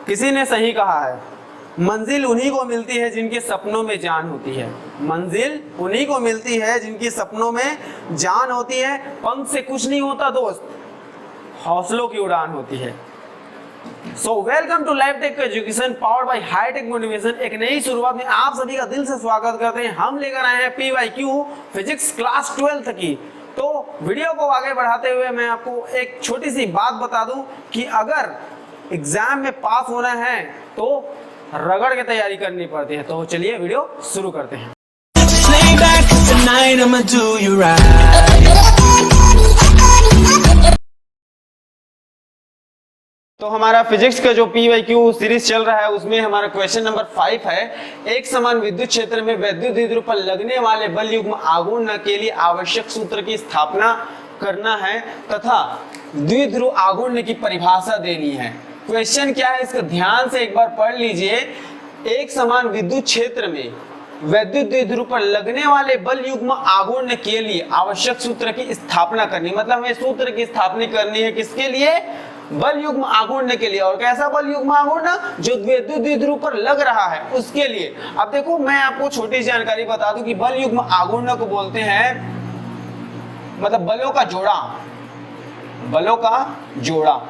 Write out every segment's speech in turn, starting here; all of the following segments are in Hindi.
किसी ने सही कहा है, मंजिल उन्हीं को मिलती है जिनके सपनों में जान होती है। मंजिल उन्हीं को मिलती है जिनकी सपनों में जान होती है। पंख से कुछ नहीं होता दोस्त, हौसलों की उड़ान होती है। So welcome to Life Tech Education powered by Hitech Motivation. एक नई शुरुआत में आप सभी का दिल से स्वागत करते हैं। हम लेकर आए हैं PYQ फिजिक्स क्लास 12 की। तो वीडियो को आगे बढ़ाते हुए मैं आपको एक छोटी सी बात बता दूं कि अगर एग्जाम में पास होना है तो रगड़ के तैयारी करनी पड़ती है। तो चलिए वीडियो शुरू करते हैं। तो हमारा फिजिक्स का जो PYQ सीरीज चल रहा है उसमें हमारा क्वेश्चन नंबर 5 है। एक समान विद्युत क्षेत्र में वैद्युत द्विध्रुव पर लगने वाले बल युग्म आघूर्ण के लिए आवश्यक सूत्र की स्थापना करना है तथा द्विध्रुव आघूर्ण की परिभाषा देनी है। क्वेश्चन क्या है इसका ध्यान से एक बार पढ़ लीजिए। एक समान विद्युत क्षेत्र में वैद्युत द्विध्रुव पर लगने वाले बल युग्म आघूर्ण के लिए आवश्यक सूत्र की स्थापना करनी, मतलब हमें सूत्र की स्थापना करनी है किसके लिए? बल युग्म आघूर्ण के लिए। और कैसा बल युग्म आघूर्ण? जो वैद्युत द्विध्रुव पर लग रहा है उसके लिए। अब देखो मैं आपको छोटी जानकारी बता दूं कि बल युग्म आघूर्ण को बोलते हैं मतलब बलों का जोड़ा, बलों का जोड़ा।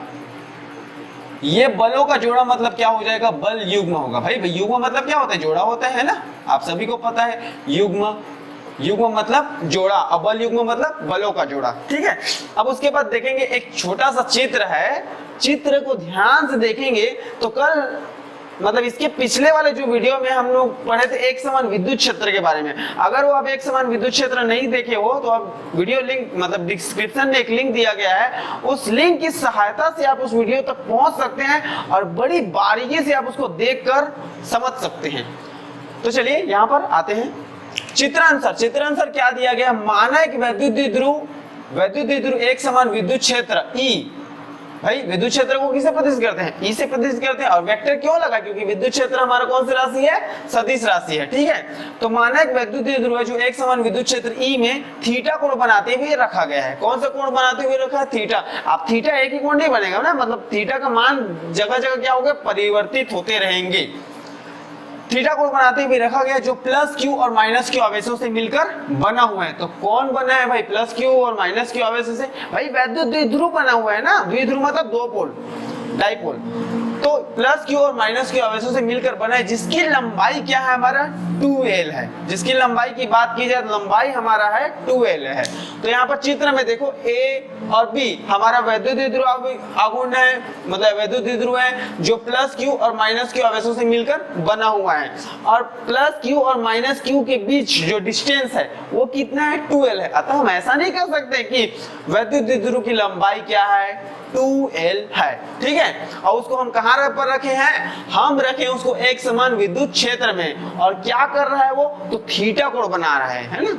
ये बलों का जोड़ा मतलब क्या हो जाएगा? बल युग्म होगा। भाई युग्म मतलब क्या होता है? जोड़ा होता है ना, आप सभी को पता है। युग्म, युग्म मतलब जोड़ा, और बल युग्म मतलब बलों का जोड़ा। ठीक है। अब उसके बाद देखेंगे एक छोटा सा चित्र है, चित्र को ध्यान से देखेंगे तो कल मतलब इसके पिछले वाले जो वीडियो में हम लोग पढ़े थे एक समान विद्युत क्षेत्र के बारे में। अगर वो आप एक समान विद्युत क्षेत्र नहीं देखे हो तो आप वीडियो लिंक मतलब डिस्क्रिप्शन में एक लिंक दिया गया है, उस लिंक की सहायता से आप उस वीडियो तक पहुंच सकते हैं और बड़ी बारीकी से आप उसको देखकर समझ सकते हैं। तो चलिए यहां पर आते हैं चित्रानुसार। चित्रानुसार क्या दिया गया? माना एक वैद्युत द्विध्रुव एक समान विद्युत क्षेत्र E। भाई विद्युत क्षेत्र को किसे प्रदर्शित करते हैं? E से प्रदर्शित करते हैं। और वेक्टर क्यों लगा? क्योंकि विद्युत क्षेत्र हमारा कौन सी राशि है? सदिश राशि है। ठीक है। तो माना एक वैद्युत द्विध्रुव है जो एक समान विद्युत क्षेत्र E में थीटा कोण बनाते हुए रखा गया है। कौन सा कोण बनाते हुए रखा है? थीटा। अब थीटा एक ही कोण नहीं बनेगा ना, मतलब थीटा का मान जगह जगह क्या होगा? परिवर्तित होते रहेंगे। थीटा कोण बनाते हुए रखा गया जो प्लस क्यू और माइनस क्यू आवेशों से मिलकर बना हुआ है। तो कौन बना है भाई? प्लस क्यू और माइनस क्यू आवेशों से। भाई वैद्युत द्विध्रुव बना हुआ है ना, द्विध्रुव मतलब दो पोल, डाइपोल। तो प्लस क्यू और माइनस क्यू आवेशों से मिलकर बना है जिसकी लंबाई क्या है? हमारा 2L है। जिसकी लंबाई की बात की जाए तो लंबाई हमारा है 2L है। तो यहाँ पर चित्र में देखो A और B हमारा वैद्युत द्विध्रुव आघूर्ण है, मतलब वैद्युत द्विध्रुव है जो प्लस क्यू और माइनस क्यू आवेशों से मिलकर बना हुआ है। और प्लस क्यू और माइनस क्यू के बीच जो डिस्टेंस है वो कितना है? 2L है। अतः हम ऐसा नहीं कर सकते कि वैद्युत द्विध्रुव की लंबाई क्या है? 2L है। ठीक है। और उसको हम कहां पर रखे हैं? हम रखे उसको एक समान विद्युत क्षेत्र में। और क्या कर रहा है वो? तो थीटा कोण बना रहा है ना।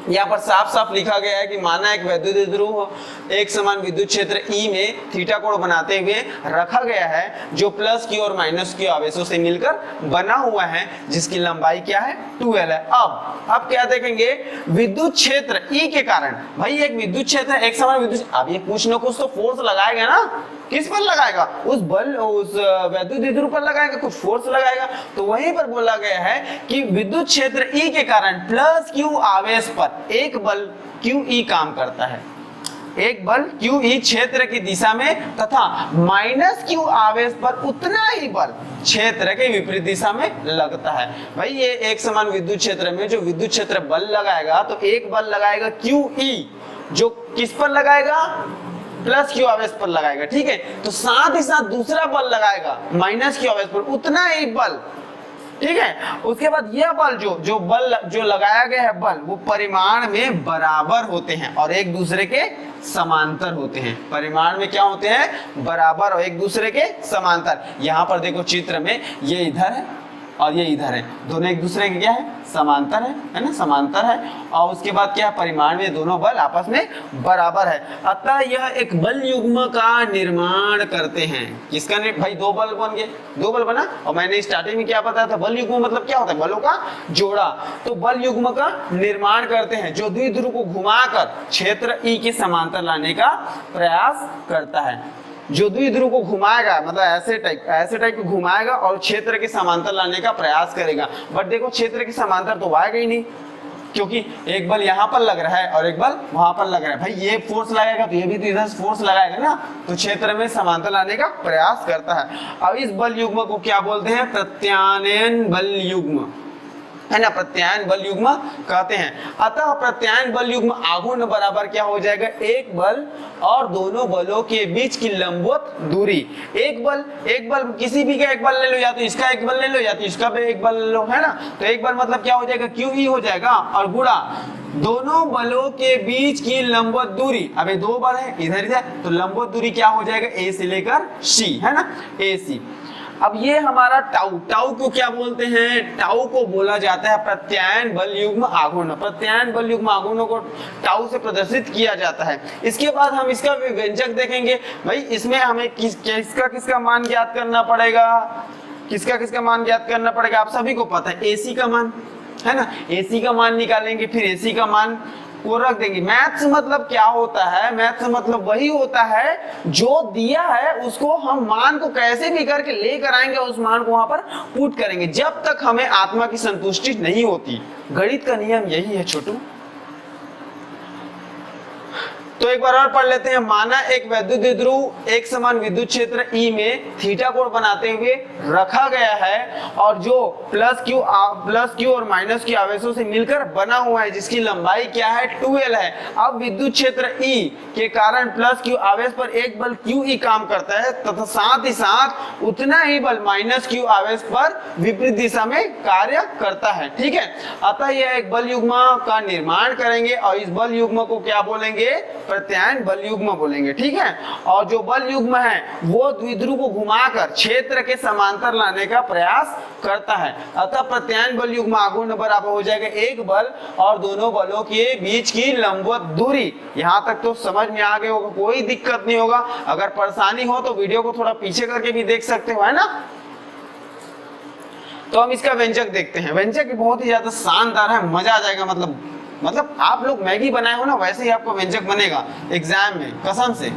यहाँ पर साफ साफ लिखा गया है कि माना एक वैद्युत द्विध्रुव एक समान विद्युत क्षेत्र E में थीटा कोण बनाते हुए रखा गया है जो प्लस क्यू और माइनस क्यू आवेशों से मिलकर बना हुआ है जिसकी लंबाई क्या है? 2L है। अब क्या देखेंगे? विद्युत क्षेत्र E के कारण, भाई एक विद्युत क्षेत्र एक समान विद्युत, अब ये कुछ ना कुछ तो फोर्स लगाएगा ना। किस पर लगाएगा? उस वैद्युत द्विध्रुव पर लगाएगा, कुछ फोर्स लगाएगा। तो वहीं पर बोला गया है कि विद्युत क्षेत्र E के कारण प्लस क्यू आवेश पर एक बल QE काम करता है। एक बल QE क्षेत्र की दिशा में तथा माइनस क्यू आवेश पर उतना ही बल क्षेत्र के विपरीत दिशा में लगता है। भाई ये एक समान विद्युत क्षेत्र में जो विद्युत क्षेत्र बल लगाएगा तो एक बल लगाएगा QE जो किस पर लगाएगा? प्लस क्यू आवेश पर लगाएगा। ठीक है। तो साथ ही साथ दूसरा बल लगाएगा माइनस क्यू आवेश पर, उतना ही बल। ठीक है। उसके बाद यह बल जो लगाया गया है बल वो परिमाण में बराबर होते हैं और एक दूसरे के समांतर होते हैं। परिमाण में क्या होते हैं? बराबर और एक दूसरे के समांतर। यहाँ पर देखो चित्र में ये इधर है और ये इधर है, दोनों एक दूसरे के क्या है? समांतर है ना, समांतर है। और उसके बाद क्या? परिमाण में दोनों बल आपस में बराबर है। अतः यह एक बल युग्म का निर्माण करते हैं। किसका? भाई दो बल बन गए, दो बल बना। और मैंने स्टार्टिंग में क्या बताया था? बल युग्म मतलब क्या होता है? बलों का जोड़ा। तो बल युग्म का निर्माण करते हैं जो द्विध्रुव को घुमाकर क्षेत्र E के समांतर लाने का प्रयास करता है। जो द्विध्रुव को घुमाएगा, मतलब ऐसे टाइप को घुमाएगा और क्षेत्र के समांतर लाने का प्रयास करेगा। बट देखो क्षेत्र के समांतर तो आएगा ही नहीं, क्योंकि एक बल यहाँ पर लग रहा है और एक बल वहां पर लग रहा है। भाई ये फोर्स लगाएगा तो ये भी तो इधर फोर्स लगाएगा ना, तो क्षेत्र में समांतर लाने का प्रयास करता है। अब इस बल युग्म को क्या बोलते हैं? प्रत्यानयन बल युग्म, है ना, प्रत्यायन बल युग्म कहते हैं। अतः प्रत्यायन बल युग्म आघूर्ण बराबर क्या हो जाएगा? एक बल और दोनों बलों के बीच की लंबवत दूरी। एक बल किसी भी का एक बल ले लो, या तो इसका एक बल ले लो या तो इसका भी एक बल ले लो, है ना। तो एक बल मतलब क्या हो जाएगा? QE हो जाएगा, और गुणा दोनों बलों के बीच की लंबवत दूरी। अब ये दो बल है इधर, तो लंबवत दूरी क्या हो जाएगा? A से लेकर C, है ना, AC। अब ये हमारा टाउ को क्या बोलते हैं? टाउ को बोला जाता है प्रत्यायन बल युग्म आघूर्ण। प्रत्यायन बल युग्म आघूर्ण को टाउ से प्रदर्शित किया जाता है। इसके बाद हम इसका व्यंजक देखेंगे। भाई इसमें हमें किसका मान ज्ञात करना पड़ेगा? किसका मान ज्ञात करना पड़ेगा? आप सभी को पता है, AC का मान, है ना। AC का मान निकालेंगे, फिर AC का मान को रख देंगे। मैथ्स मतलब क्या होता है? मैथ्स मतलब वही होता है जो दिया है उसको हम मान को कैसे भी करके लेकर आएंगे, उस मान को वहां पर पुट करेंगे, जब तक हमें आत्मा की संतुष्टि नहीं होती। गणित का नियम यही है छोटू। तो एक बार और पढ़ लेते हैं। माना एक वैद्युत द्विध्रुव एक समान विद्युत क्षेत्र E में थीटा कोण बनाते हुए रखा गया है, और जो प्लस क्यू और माइनस Q आवेशों से मिलकर बना हुआ है, जिसकी लंबाई क्या है? 2L है। अब विद्युत क्षेत्र E के कारण प्लस Q आवेश पर एक बल QE काम करता है, तथा साथ ही साथ उतना ही बल माइनस Q आवेश पर विपरीत दिशा में कार्य करता है। ठीक है, अतः यह एक बल युग्म का निर्माण करेंगे, और इस बल युग्म को क्या बोलेंगे? प्रत्यायन बल युग्म बोलेंगे। ठीक है, और जो बल युग्म है वो द्विध्रुव को घुमाकर क्षेत्र के समांतर लाने का प्रयास करता है। अतः प्रत्यायन बल युग्म आघूर्ण बराबर हो जाएगा एक बल और दोनों बलों के बीच की लंबवत दूरी। यहां तक तो समझ में आ गए होगा, कोई दिक्कत नहीं होगा। अगर परेशानी हो तो वीडियो को थोड़ा पीछे करके भी देख सकते हो, है ना। तो हम इसका व्यंजक देखते हैं। व्यंजक बहुत ही ज्यादा शानदार है, मजा आ जाएगा। मतलब आप लोग मैगी बनाए हो ना, वैसे ही आपको व्यंजक बनेगा एग्जाम में, कसम से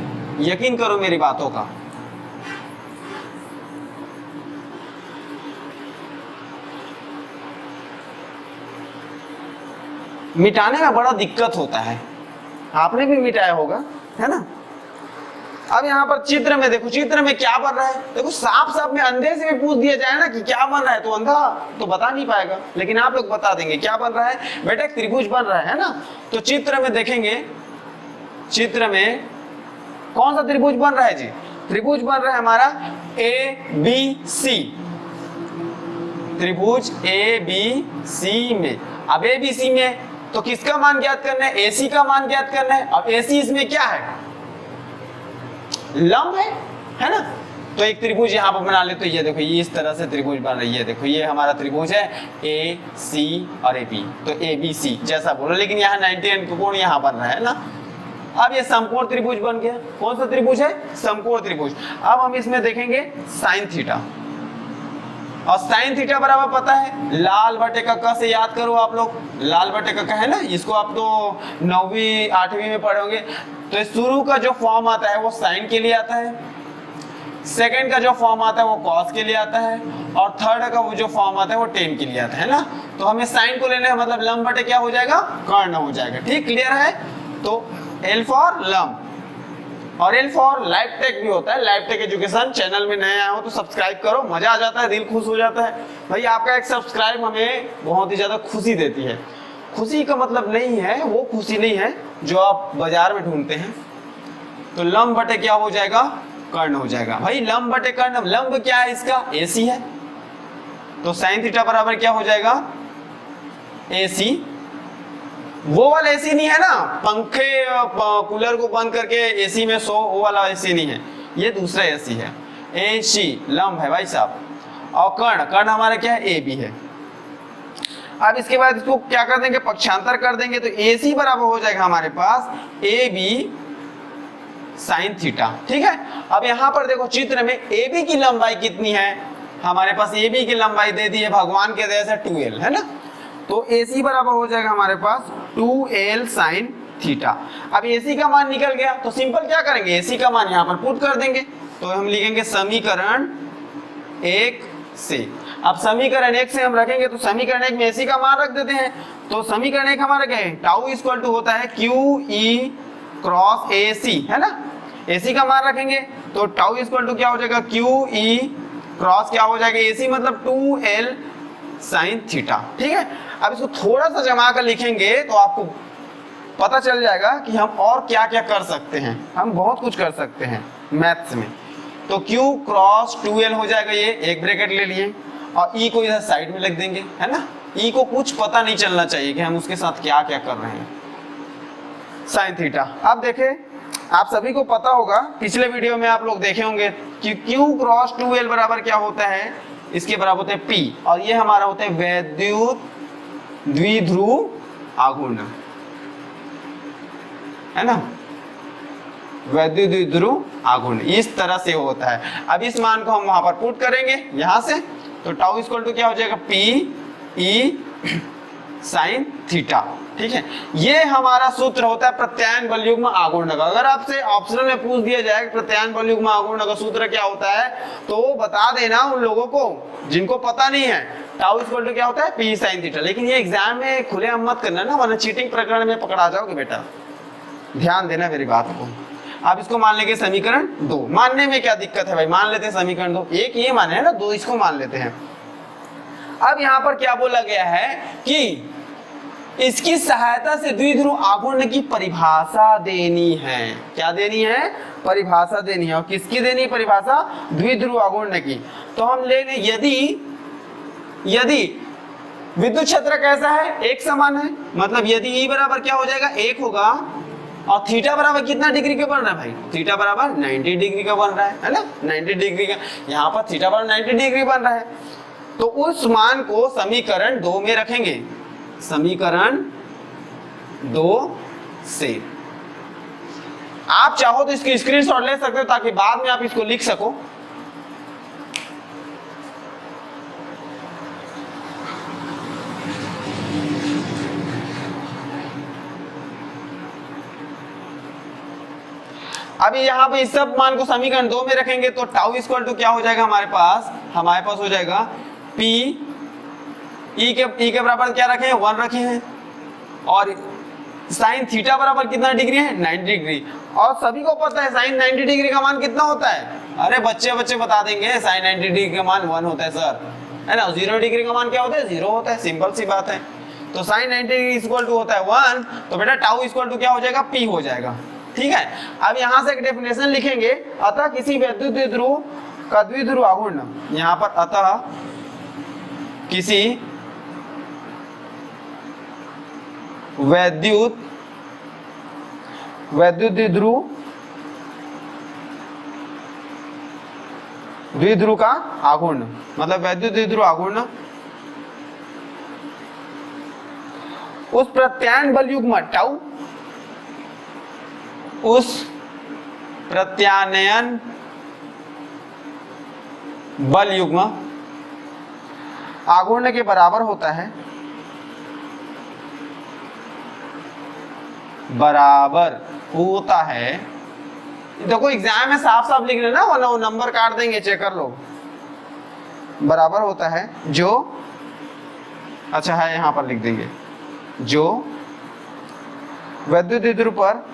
यकीन करो मेरी बातों का। मिटाने में बड़ा दिक्कत होता है, आपने भी मिटाया होगा, है ना। अब यहाँ पर चित्र में देखो, चित्र में क्या बन रहा है? देखो साफ में अंधे से भी पूछ दिया जाए ना कि क्या बन रहा है, तो अंधा तो बता नहीं पाएगा, लेकिन आप लोग बता देंगे क्या बन रहा है। बेटा एक त्रिभुज बन रहा है ना, तो चित्र में देखेंगे, चित्र में कौन सा त्रिभुज बन रहा है जी? त्रिभुज बन रहा है हमारा ABC, त्रिभुज ABC में। अब ABC में तो किसका मान ज्ञात करना है? AC का मान ज्ञात करना है। अब AC इसमें क्या है? लंब है ना। तो एक त्रिभुज यहाँ पर बना ले, तो ये देखो ये इस तरह से त्रिभुज बन रही है। देखो ये हमारा त्रिभुज है AC और AB, तो ABC जैसा बोलो, लेकिन यहाँ 90 अंक कोण यहाँ बन रहा है ना। अब ये समकोण त्रिभुज बन गया। कौन सा त्रिभुज है? समकोण त्रिभुज। अब हम इसमें देखेंगे साइन थीटा, और साइन थीटा बराबर पता है लाल बटे का क से याद करो आप लोग। लाल बटे का है ना, इसको आप तो 9वीं 8वीं में पढ़े होंगे। तो शुरू का जो फॉर्म आता है वो साइन के लिए आता है, सेकंड का जो फॉर्म आता है वो कॉस के लिए आता है, और थर्ड का वो जो फॉर्म आता है वो टेन के लिए आता है ना। तो हमें साइन को लेना है, मतलब लंब बटे क्या हो जाएगा? कर्ण हो जाएगा। ठीक, क्लियर है। तो L फॉर लंब, और L फॉर लाइफ टेक भी होता है। लाइफ टेक एजुकेशन चैनल में नए आए हो तो सब्सक्राइब करो, मजा आ जाता है, दिल खुश हो जाता है। भाई आपका एक सब्सक्राइब हमें बहुत ही ज्यादा खुशी देती है। खुशी का मतलब नहीं है, वो खुशी नहीं है जो आप बाजार में ढूंढते हैं। तो लंब बटे क्या हो जाएगा? कर्ण हो जाएगा। भाई लंब बटे कर्ण, लंब क्या है इसका? AC है, तो साइन थीटा बराबर क्या हो जाएगा? AC। वो वाला AC नहीं है ना, पंखे कूलर को बंद करके AC में सो, वो वाला AC नहीं है, ये दूसरा AC है। AC लंब है भाई साहब, और कर्ण हमारा क्या है? AB है। अब इसके बाद इसको क्या कर देंगे? पक्षांतर कर देंगे, तो AC बराबर हो जाएगा हमारे पास AB साइन थीटा। ठीक है, अब यहाँ पर देखो चित्र में AB की लंबाई कितनी है? हमारे पास AB की लंबाई दे दी है भगवान के दया से 2L, है ना। तो AC बराबर हो जाएगा हमारे पास 2L साइन थीटा। अब AC का मान निकल गया, तो सिंपल क्या करेंगे? AC का मान यहाँ पर पुट कर देंगे। तो हम लिखेंगे समीकरण 1 से। अब समीकरण 1 से हम रखेंगे तो समीकरण 1 में एसी का मान रख देते हैं। तो समीकरण 1 हमारा क्या है, टाउ इक्वल टू होता है क्यू ई क्रॉस ए सी, है ना। एसी का मान रखेंगे तो टाउ इक्वल टू क्या हो जाएगा, क्यू ई क्रॉस क्या हो जाएगा, एसी मतलब 2l साइन थीटा। ठीक है, अब इसको थोड़ा सा जमा कर लिखेंगे तो आपको पता चल जाएगा कि हम और क्या क्या कर सकते हैं। हम बहुत कुछ कर सकते हैं मैथ्स में। तो Q क्रॉस 2l हो जाएगा, ये एक ब्रैकेट ले लिए, और E को इधर साइड में लिख देंगे, है ना। E को कुछ पता नहीं चलना चाहिए कि हम उसके साथ क्या क्या कर रहे हैं, साइन थीटा। अब देखें, आप सभी को पता होगा, पिछले वीडियो में आप लोग देखे होंगे कि Q क्रॉस 2l बराबर क्या होता है, इसके बराबर होता है P, और ये हमारा होता है वैद्युत द्विध्रुव आघूर्ण, है ना। वैद्युत द्विध्रुव आघूर्ण इस तरह से होता है। अब इस मान को हम वहां पर पुट करेंगे यहां से, तो टाउ इक्वल टू क्या हो जाएगा, P E साइन थीटा। ठीक है, ये हमारा सूत्र होता है प्रत्यायन बल युग्म आघूर्ण का। अगर आपसे ऑप्शनल में पूछ दिया जाए प्रत्यायन बल युग्म आघूर्ण का सूत्र क्या होता है, तो बता देना उन लोगों को जिनको पता नहीं है। टाउ इक्वल टू क्या होता है, P साइन थीटा। लेकिन ये एग्जाम में खुलेआम मत करना ना, वरना चीटिंग प्रकरण में पकड़ा जाओगे बेटा, ध्यान देना मेरी बात को। अब इसको मान लेंगे समीकरण 2। मानने में क्या दिक्कत है भाई, मान लेते हैं समीकरण 2। एक ये माने है ना, 2 इसको मान लेते हैं। अब यहाँ पर क्या बोला गया है कि इसकी सहायता से द्विध्रुव आघूर्ण की परिभाषा देनी है। क्या देनी है, परिभाषा देनी है। और किसकी देनी है परिभाषा, द्विध्रुव आघूर्ण की। तो हम ले लें, यदि विद्युत क्षेत्र कैसा है, एक समान है, मतलब यदि E बराबर क्या हो जाएगा, 1 होगा, और थीटा बराबर कितना डिग्री का बन रहा है भाई, थीटा बराबर 90 डिग्री का बन रहा है ना, 90 डिग्री का। यहाँ पर थीटा बराबर 90 डिग्री बन रहा है, तो उस मान को समीकरण 2 में रखेंगे, समीकरण 2 से। आप चाहो तो इसकी स्क्रीनशॉट ले सकते हो ताकि बाद में आप इसको लिख सको। अभी यहाँ पे इस सब मान को समीकरण 2 में रखेंगे तो टाउ इक्वल टू क्या हो जाएगा, हमारे पास हो जाएगा P E के बराबर क्या रखे हैं, 1 रखे हैं, और साइन थीटा बराबर कितना डिग्री है, 90 डिग्री। और सभी को पता है साइन 90 डिग्री का मान कितना होता है, अरे बच्चे बता देंगे, साइन 90 डिग्री का मान 1 होता है सर, है ना। 0 डिग्री का मान क्या होता है, 0 होता है, सिंपल सी बात है। तो साइन 90 डिग्री इक्वल टू होता है 1, तो बेटा टाउ इक्वल टू क्या हो जाएगा, P हो जाएगा। ठीक है, अब यहां से एक डेफिनेशन लिखेंगे, अतः किसी वैद्युत द्विध्रुव का द्विध्रुव आघूर्ण, यहां पर अतः किसी वैद्युत द्विध्रुव का आघूर्ण, मतलब वैद्युत द्विध्रुव आघूर्ण उस प्रत्यायन बल युग्म टाउ, उस प्रत्यानयन बल युग्म आघूर्ण के बराबर होता है, देखो एग्जाम में साफ साफ लिख लेना, वरना वो नंबर काट देंगे, चेक कर लो। बराबर होता है जो, अच्छा है यहां पर लिख देंगे, जो वैद्युत द्विध्रुव पर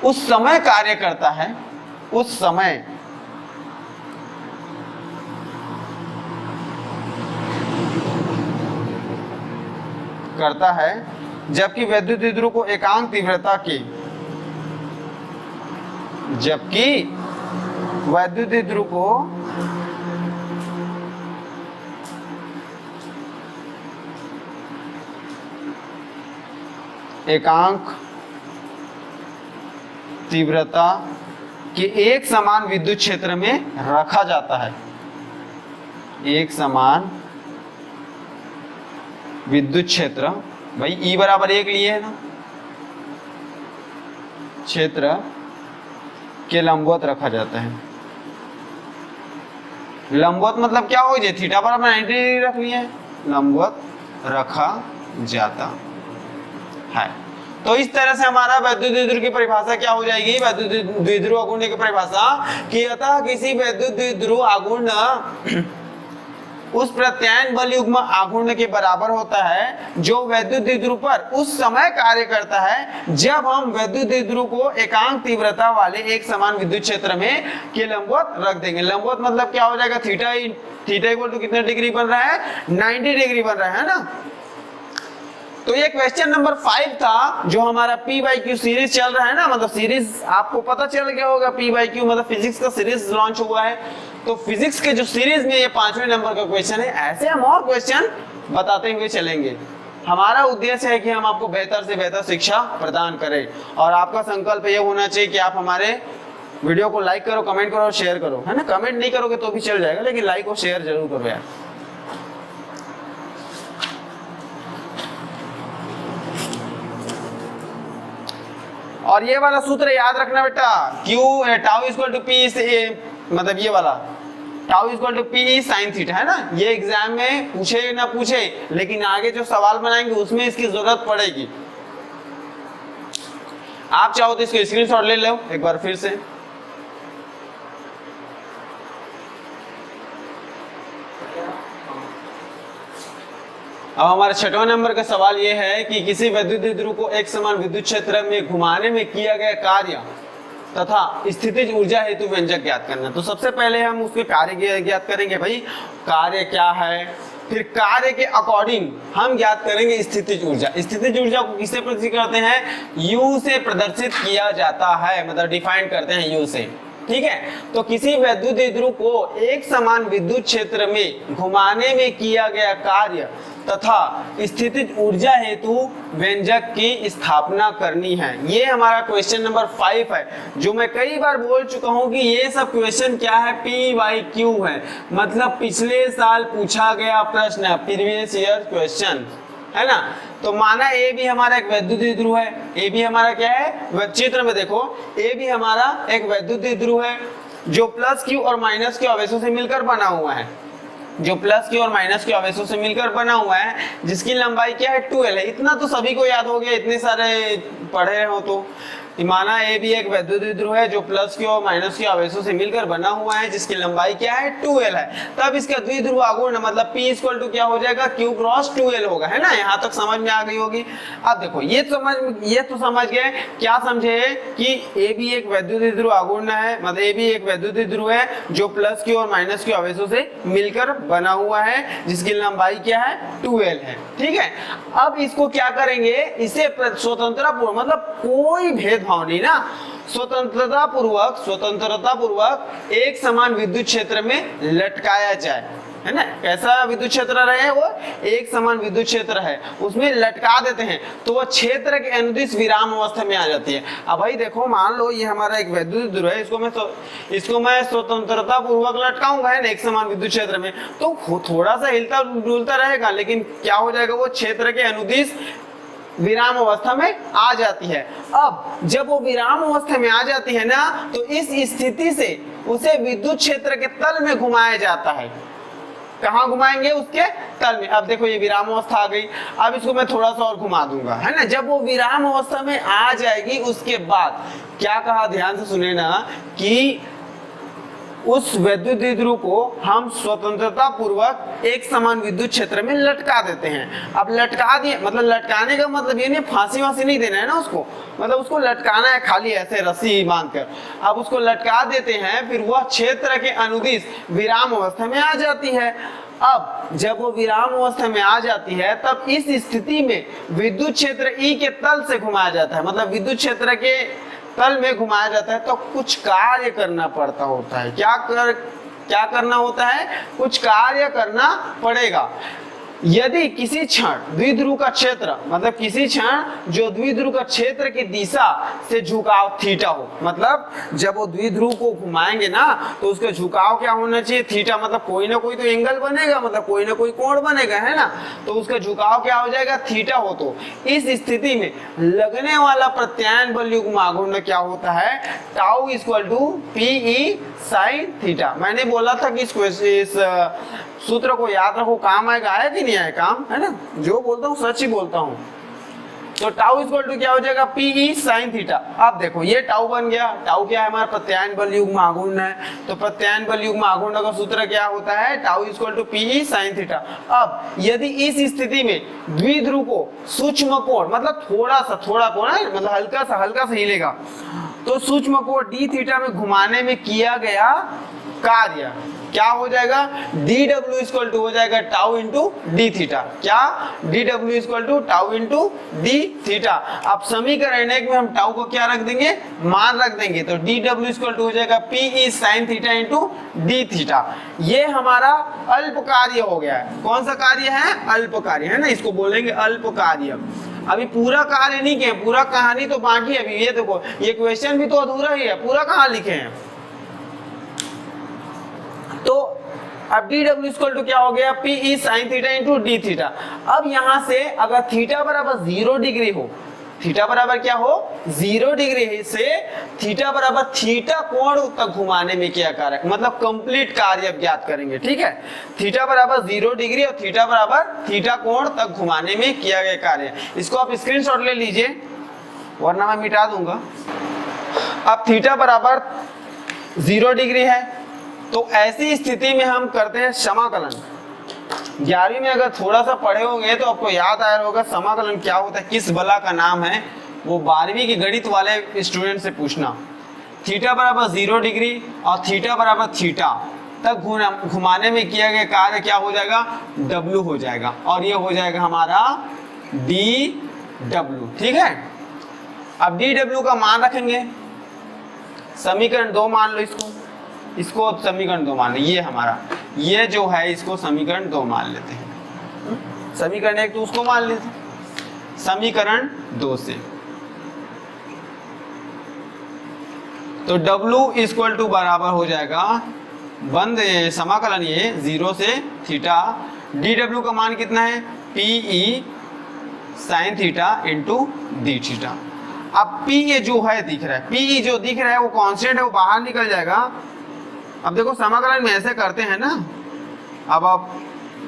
उस समय कार्य करता है, उस समय करता है जबकि वैद्युत द्विध्रुव को एकांक तीव्रता की, जबकि वैद्युत द्विध्रुव को एकांक तीव्रता के एक समान विद्युत क्षेत्र में रखा जाता है, एक समान विद्युत क्षेत्र, भाई E बराबर 1 लिए है ना, क्षेत्र के लंबवत रखा जाता है। लंबवत मतलब क्या हो जाए, थीटा बराबर 90 डिग्री रख लिए, लंबवत रखा जाता है। तो इस तरह से हमारा वैद्युत द्विध्रुव की परिभाषा क्या हो जाएगी, वैद्युत द्विध्रुव आघूर्ण की परिभाषा कि अतः किसी वैद्युत द्विध्रुव आघूर्ण उस प्रत्यायन बल युग्म आघूर्ण के बराबर होता है जो वैद्युत द्विध्रुव पर उस समय कार्य करता है जब हम वैद्युत द्विध्रुव को एकांक तीव्रता वाले एक समान विद्युत क्षेत्र में के लंबवत रख देंगे। लंबवत मतलब क्या हो जाएगा, थीटा इक्वल टू कितने डिग्री बन रहा है, 90 डिग्री बन रहा है ना। तो ये क्वेश्चन नंबर 5 था जो हमारा P बाई क्यू सीरीज चल रहा है ना, मतलब सीरीज आपको पता चल गया होगा, P बाई क्यू मतलब फिजिक्स का सीरीज लॉन्च हुआ है। तो फिजिक्स के जो सीरीज में ये 5वें नंबर का क्वेश्चन है। ऐसे हम और क्वेश्चन बताते हुए चलेंगे। हमारा उद्देश्य है कि हम आपको बेहतर से बेहतर शिक्षा प्रदान करें और आपका संकल्प ये होना चाहिए कि आप हमारे वीडियो को लाइक करो, कमेंट करो और शेयर करो, है ना। कमेंट नहीं करोगे तो भी चल जाएगा, लेकिन लाइक और शेयर जरूर करो यार। और ये वाला सूत्र याद रखना बेटा, Q tau equal to P से, मतलब ये वाला tau equal to P sine theta, है ना। ये एग्जाम में पूछे ना पूछे, लेकिन आगे जो सवाल बनाएंगे उसमें इसकी जरूरत पड़ेगी। आप चाहो तो इसको स्क्रीनशॉट ले लो एक बार फिर से। अब हमारा 6वां नंबर का सवाल यह है कि किसी वैद्युत द्विध्रुव को एक समान विद्युत क्षेत्र में घुमाने में किया गया कार्य तथा स्थितिज ऊर्जा हेतु व्यंजक ज्ञात करना। तो सबसे पहले हम उसके कार्य ज्ञात करेंगे, भाई कार्य क्या है, फिर कार्य के अकॉर्डिंग हम ज्ञात करेंगे स्थितिज ऊर्जा। स्थितिज ऊर्जा को किससे प्रदर्शित करते हैं, U से प्रदर्शित किया जाता है, मतलब डिफाइन करते हैं U से, ठीक है। तो किसी वैद्युत द्विध्रुव को एक समान विद्युत क्षेत्र में घुमाने में किया गया कार्य तथा स्थितिज ऊर्जा हेतु व्यंजक की स्थापना करनी है। ये हमारा क्वेश्चन नंबर 5 है, जो मैं कई बार बोल चुका हूं कि ये सब क्वेश्चन क्या है, P बाई Q है, मतलब पिछले साल पूछा गया प्रश्न है, प्रीवियस ईयर क्वेश्चन, है ना। तो माना ए भी हमारा एक वैद्युत द्विध्रुव है, ए भी हमारा क्या है, चित्र में देखो ए भी हमारा एक वैद्युत द्विध्रुव है जो प्लस Q और माइनस Q आवेशों से मिलकर बना हुआ है, जो प्लस Q और माइनस Q आवेशों से मिलकर बना हुआ है, जिसकी लंबाई क्या है 2L है। इतना तो सभी को याद हो गया, इतने सारे पढ़े हो। तो माना ए भी एक वैद्युत द्विध्रुव है जो प्लस Q और माइनस Q आवेशों से मिलकर बना हुआ है, जिसकी लंबाई क्या है 2L है। तब इसका द्विध्रुव आघूर्ण मतलब P इक्वल टू क्या हो जाएगा, Q क्रॉस 2L होगा, है ना। यहाँ तक समझ में आ गई होगी। अब देखो ये तो समझ गए, क्या समझे कि ए भी एक वैद्युत द्विध्रुव आघूर्ण है, मतलब ए भी एक वैद्युत द्विध्रुव है जो प्लस Q और माइनस Q आवेशों से मिलकर बना हुआ है, जिसकी लंबाई क्या है 2L है, ठीक है। अब इसको क्या करेंगे, इसे स्वतंत्रता पूर्वक, मतलब कोई भेदभाव नहीं ना, स्वतंत्रता पूर्वक एक समान विद्युत क्षेत्र में लटकाया जाए, है ना। कैसा विद्युत क्षेत्र रहे, वो एक समान विद्युत क्षेत्र है, उसमें लटका देते हैं तो वह क्षेत्र के अनुदिश विराम अवस्था में आ जाती है। अब भाई देखो, मान लो ये हमारा एक वैद्युत द्विध्रुव है, इसको मैं स्वतंत्रता पूर्वक लटकाऊंगा, है ना, एक समान विद्युत क्षेत्र में, तो थोड़ा सा हिलता डुलता रहेगा, लेकिन क्या हो जाएगा, वो क्षेत्र के अनुदिश विराम अवस्था में आ जाती है। अब जब वो विराम अवस्था में आ जाती है ना, तो इस स्थिति से उसे विद्युत क्षेत्र के तल में घुमाया जाता है। कहाँ घुमाएंगे, उसके तल में। अब देखो ये विराम अवस्था आ गई, अब इसको मैं थोड़ा सा और घुमा दूंगा, है ना। जब वो विराम अवस्था में आ जाएगी, उसके बाद क्या कहा, ध्यान से सुने ना, कि उस वैद्युत द्विध्रुव को हम स्वतंत्रता पूर्वक एक समान विद्युत क्षेत्र में लटका देते हैं। अब लटका दिए, मतलब लटकाने का मतलब ये नहीं फांसी वांसी नहीं देना है ना उसको, मतलब उसको लटकाना है खाली ऐसे रस्सी बांधकर। अब उसको लटका देते हैं, फिर वह क्षेत्र के अनुदिश विराम अवस्था में आ जाती है। अब जब वो विराम अवस्था में आ जाती है, तब इस स्थिति में विद्युत क्षेत्र E के तल से घुमाया जाता है, मतलब विद्युत क्षेत्र के तल में घुमाया जाता है। तो कुछ कार्य करना पड़ता होता है, क्या करना होता है, कुछ कार्य करना पड़ेगा। यदि किसी क्षण द्विध्रुव का क्षेत्र, मतलब किसी क्षण जो द्विध्रुव का क्षेत्र की दिशा से झुकाव थीटा हो, मतलब जब वो द्विध्रुव को घुमाएंगे ना, तो उसका झुकाव क्या होना चाहिए, थीटा, मतलब कोई ना कोई तो एंगल बनेगा, मतलब कोई ना कोई कोण बनेगा, है ना। तो उसका झुकाव क्या हो जाएगा, थीटा हो। तो इस स्थिति में लगने वाला प्रत्यायन बल युग्म आघूर्ण क्या होता है, tau equal to PE sine theta. मैंने बोला था कि इस सूत्र को याद रखो, काम आएगा, आया कि नहीं आया काम, है ना। जो बोलता हूँ सच ही बोलता हूँ। तो टाउ इक्वल टू क्या हो जाएगा, पीई साइन थीटा। अब देखो ये टाउ बन गया, टाउ क्या है हमारा प्रत्यायन बल युग्म आघूर्ण है, तो प्रत्यायन बल युग्म आघूर्ण का सूत्र क्या होता है, tau equal to PE sine theta. अब यदि इस स्थिति में द्विध्रुव को सूक्ष्म कोण, मतलब थोड़ा कोण है, मतलब हल्का सा हिलेगा, तो सूक्ष्म कोण डी थीटा में घुमाने में किया गया कार्य क्या हो जाएगा, dw इक्वल टू हो जाएगा टाउ इंटू डी थीटा। क्या, dw equal to tau into d theta. अब समीकरण 1 में हम टाउ को क्या रख देंगे, मान रख देंगे, तो dw इक्वल टू हो जाएगा P sine theta into d theta. ये हमारा अल्प कार्य हो गया है। कौन सा कार्य है, अल्प कार्य है ना, इसको बोलेंगे अल्प कार्य। अभी पूरा कार्य नहीं किए, पूरा कहानी तो बाकी है अभी। ये देखो ये क्वेश्चन भी तो अधूरा ही है, पूरा कहाँ लिखे हैं। तो अब dw इक्वल टू क्या हो गया, P sine theta into d theta. अब यहां से अगर थीटा बराबर 0 डिग्री हो, थीटा बराबर क्या हो, 0 डिग्री से थीटा बराबर थीटा कोण तक घुमाने में क्या कार्य, मतलब कंप्लीट कार्य ज्ञात करेंगे। ठीक है, थीटा बराबर 0 डिग्री और थीटा बराबर थीटा कोण तक घुमाने में किया गया कार्य। इसको आप स्क्रीनशॉट ले लीजिए वरना मैं मिटा दूंगा। अब थीटा बराबर 0 डिग्री है, तो ऐसी स्थिति में हम करते हैं समाकलन। 11वीं में अगर थोड़ा सा पढ़े होंगे तो आपको याद आया होगा समाकलन क्या होता है, किस बला का नाम है, वो 12वीं के गणित वाले स्टूडेंट से पूछना। थीटा बराबर 0 डिग्री और थीटा बराबर थीटा तक घुमाने में किया गया कार्य क्या हो जाएगा, W हो जाएगा, और ये हो जाएगा हमारा dW। ठीक है, अब dW का मान रखेंगे, समीकरण 2 मान लो, इसको समीकरण 2 मान लो। ये हमारा ये जो है इसको समीकरण 2 मान लेते हैं। समीकरण 1 तो उसको मान लेते हैं, समीकरण 2 से तो W इक्वल टू बराबर हो जाएगा बंद समाकलन ये 0 से थीटा, dW का मान कितना है, PE sine theta into d theta. अब P ये जो है दिख रहा है, PE जो दिख रहा है वो कांस्टेंट है, वो बाहर निकल जाएगा। अब देखो समाकलन में ऐसे करते हैं ना, अब आप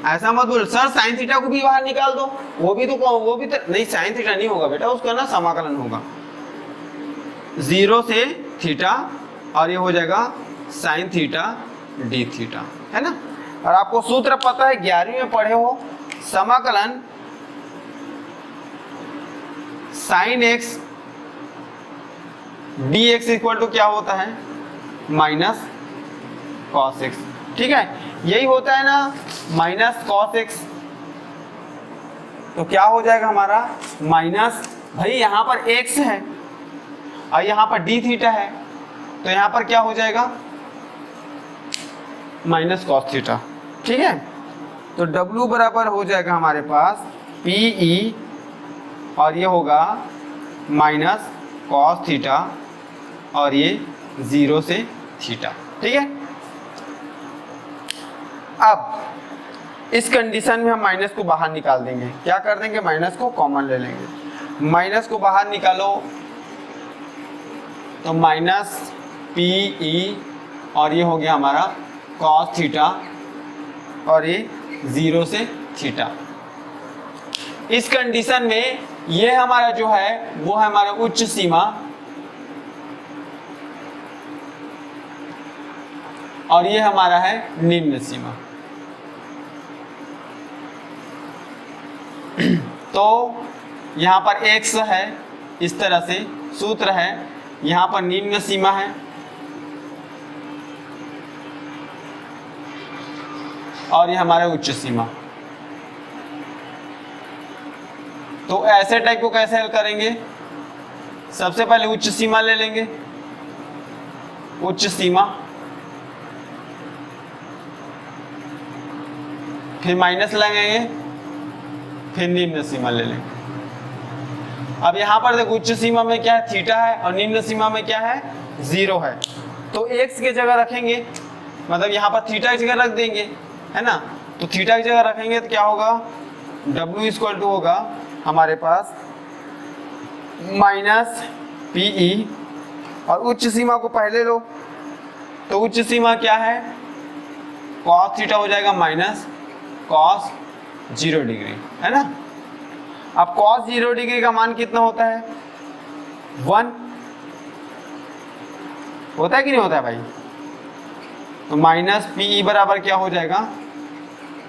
ऐसा मत बोल सर साइन थीटा को भी बाहर निकाल दो, वो भी तो नहीं, साइन थीटा नहीं होगा बेटा, उसका ना समाकलन होगा 0 से थीटा और ये हो जाएगा साइन थीटा डी थीटा, है ना। और आपको सूत्र पता है, 11वीं में पढ़े हो, समाकलन sine x d x equal to क्या होता है, माइनस कॉस एक्स। ठीक है, यही होता है ना, माइनस कॉस एक्स। तो क्या हो जाएगा हमारा माइनस, भाई यहाँ पर x है और यहाँ पर डी थीटा है, तो यहाँ पर क्या हो जाएगा माइनस कॉस थीटा। ठीक है, तो W बराबर हो जाएगा हमारे पास PE और ये होगा माइनस कॉस थीटा और ये 0 से थीटा। ठीक है, अब इस कंडीशन में हम माइनस को बाहर निकाल देंगे। क्या कर देंगे, माइनस को कॉमन ले लेंगे। माइनस को बाहर निकालो तो माइनस PE और ये हो गया हमारा कॉस थीटा और ये 0 से थीटा। इस कंडीशन में ये हमारा जो है वो है हमारा उच्च सीमा और ये हमारा है निम्न सीमा। तो यहाँ पर x है, इस तरह से सूत्र है, यहाँ पर निम्न सीमा है और ये हमारा उच्च सीमा। तो ऐसे टाइप को कैसे हल करेंगे, सबसे पहले उच्च सीमा ले लेंगे, उच्च सीमा, फिर माइनस लगाएंगे, फिर निम्न सीमा ले लेंगे। अब यहाँ पर देखो उच्च सीमा में क्या है, थीटा है और निम्न सीमा में क्या है, 0 है। तो x की जगह रखेंगे, मतलब यहाँ पर थीटा की जगह रख देंगे, है ना। तो थीटा की जगह रखेंगे तो क्या होगा, W इक्वल टू होगा हमारे पास माइनस PE और उच्च सीमा को पहले लो, तो उच्च सीमा क्या है, कॉस थीटा हो जाएगा माइनस कॉस 0 डिग्री, है ना। अब cos 0 डिग्री का मान कितना होता है? 1 होता है कि नहीं होता है भाई? तो माइनस पी बराबर क्या हो जाएगा?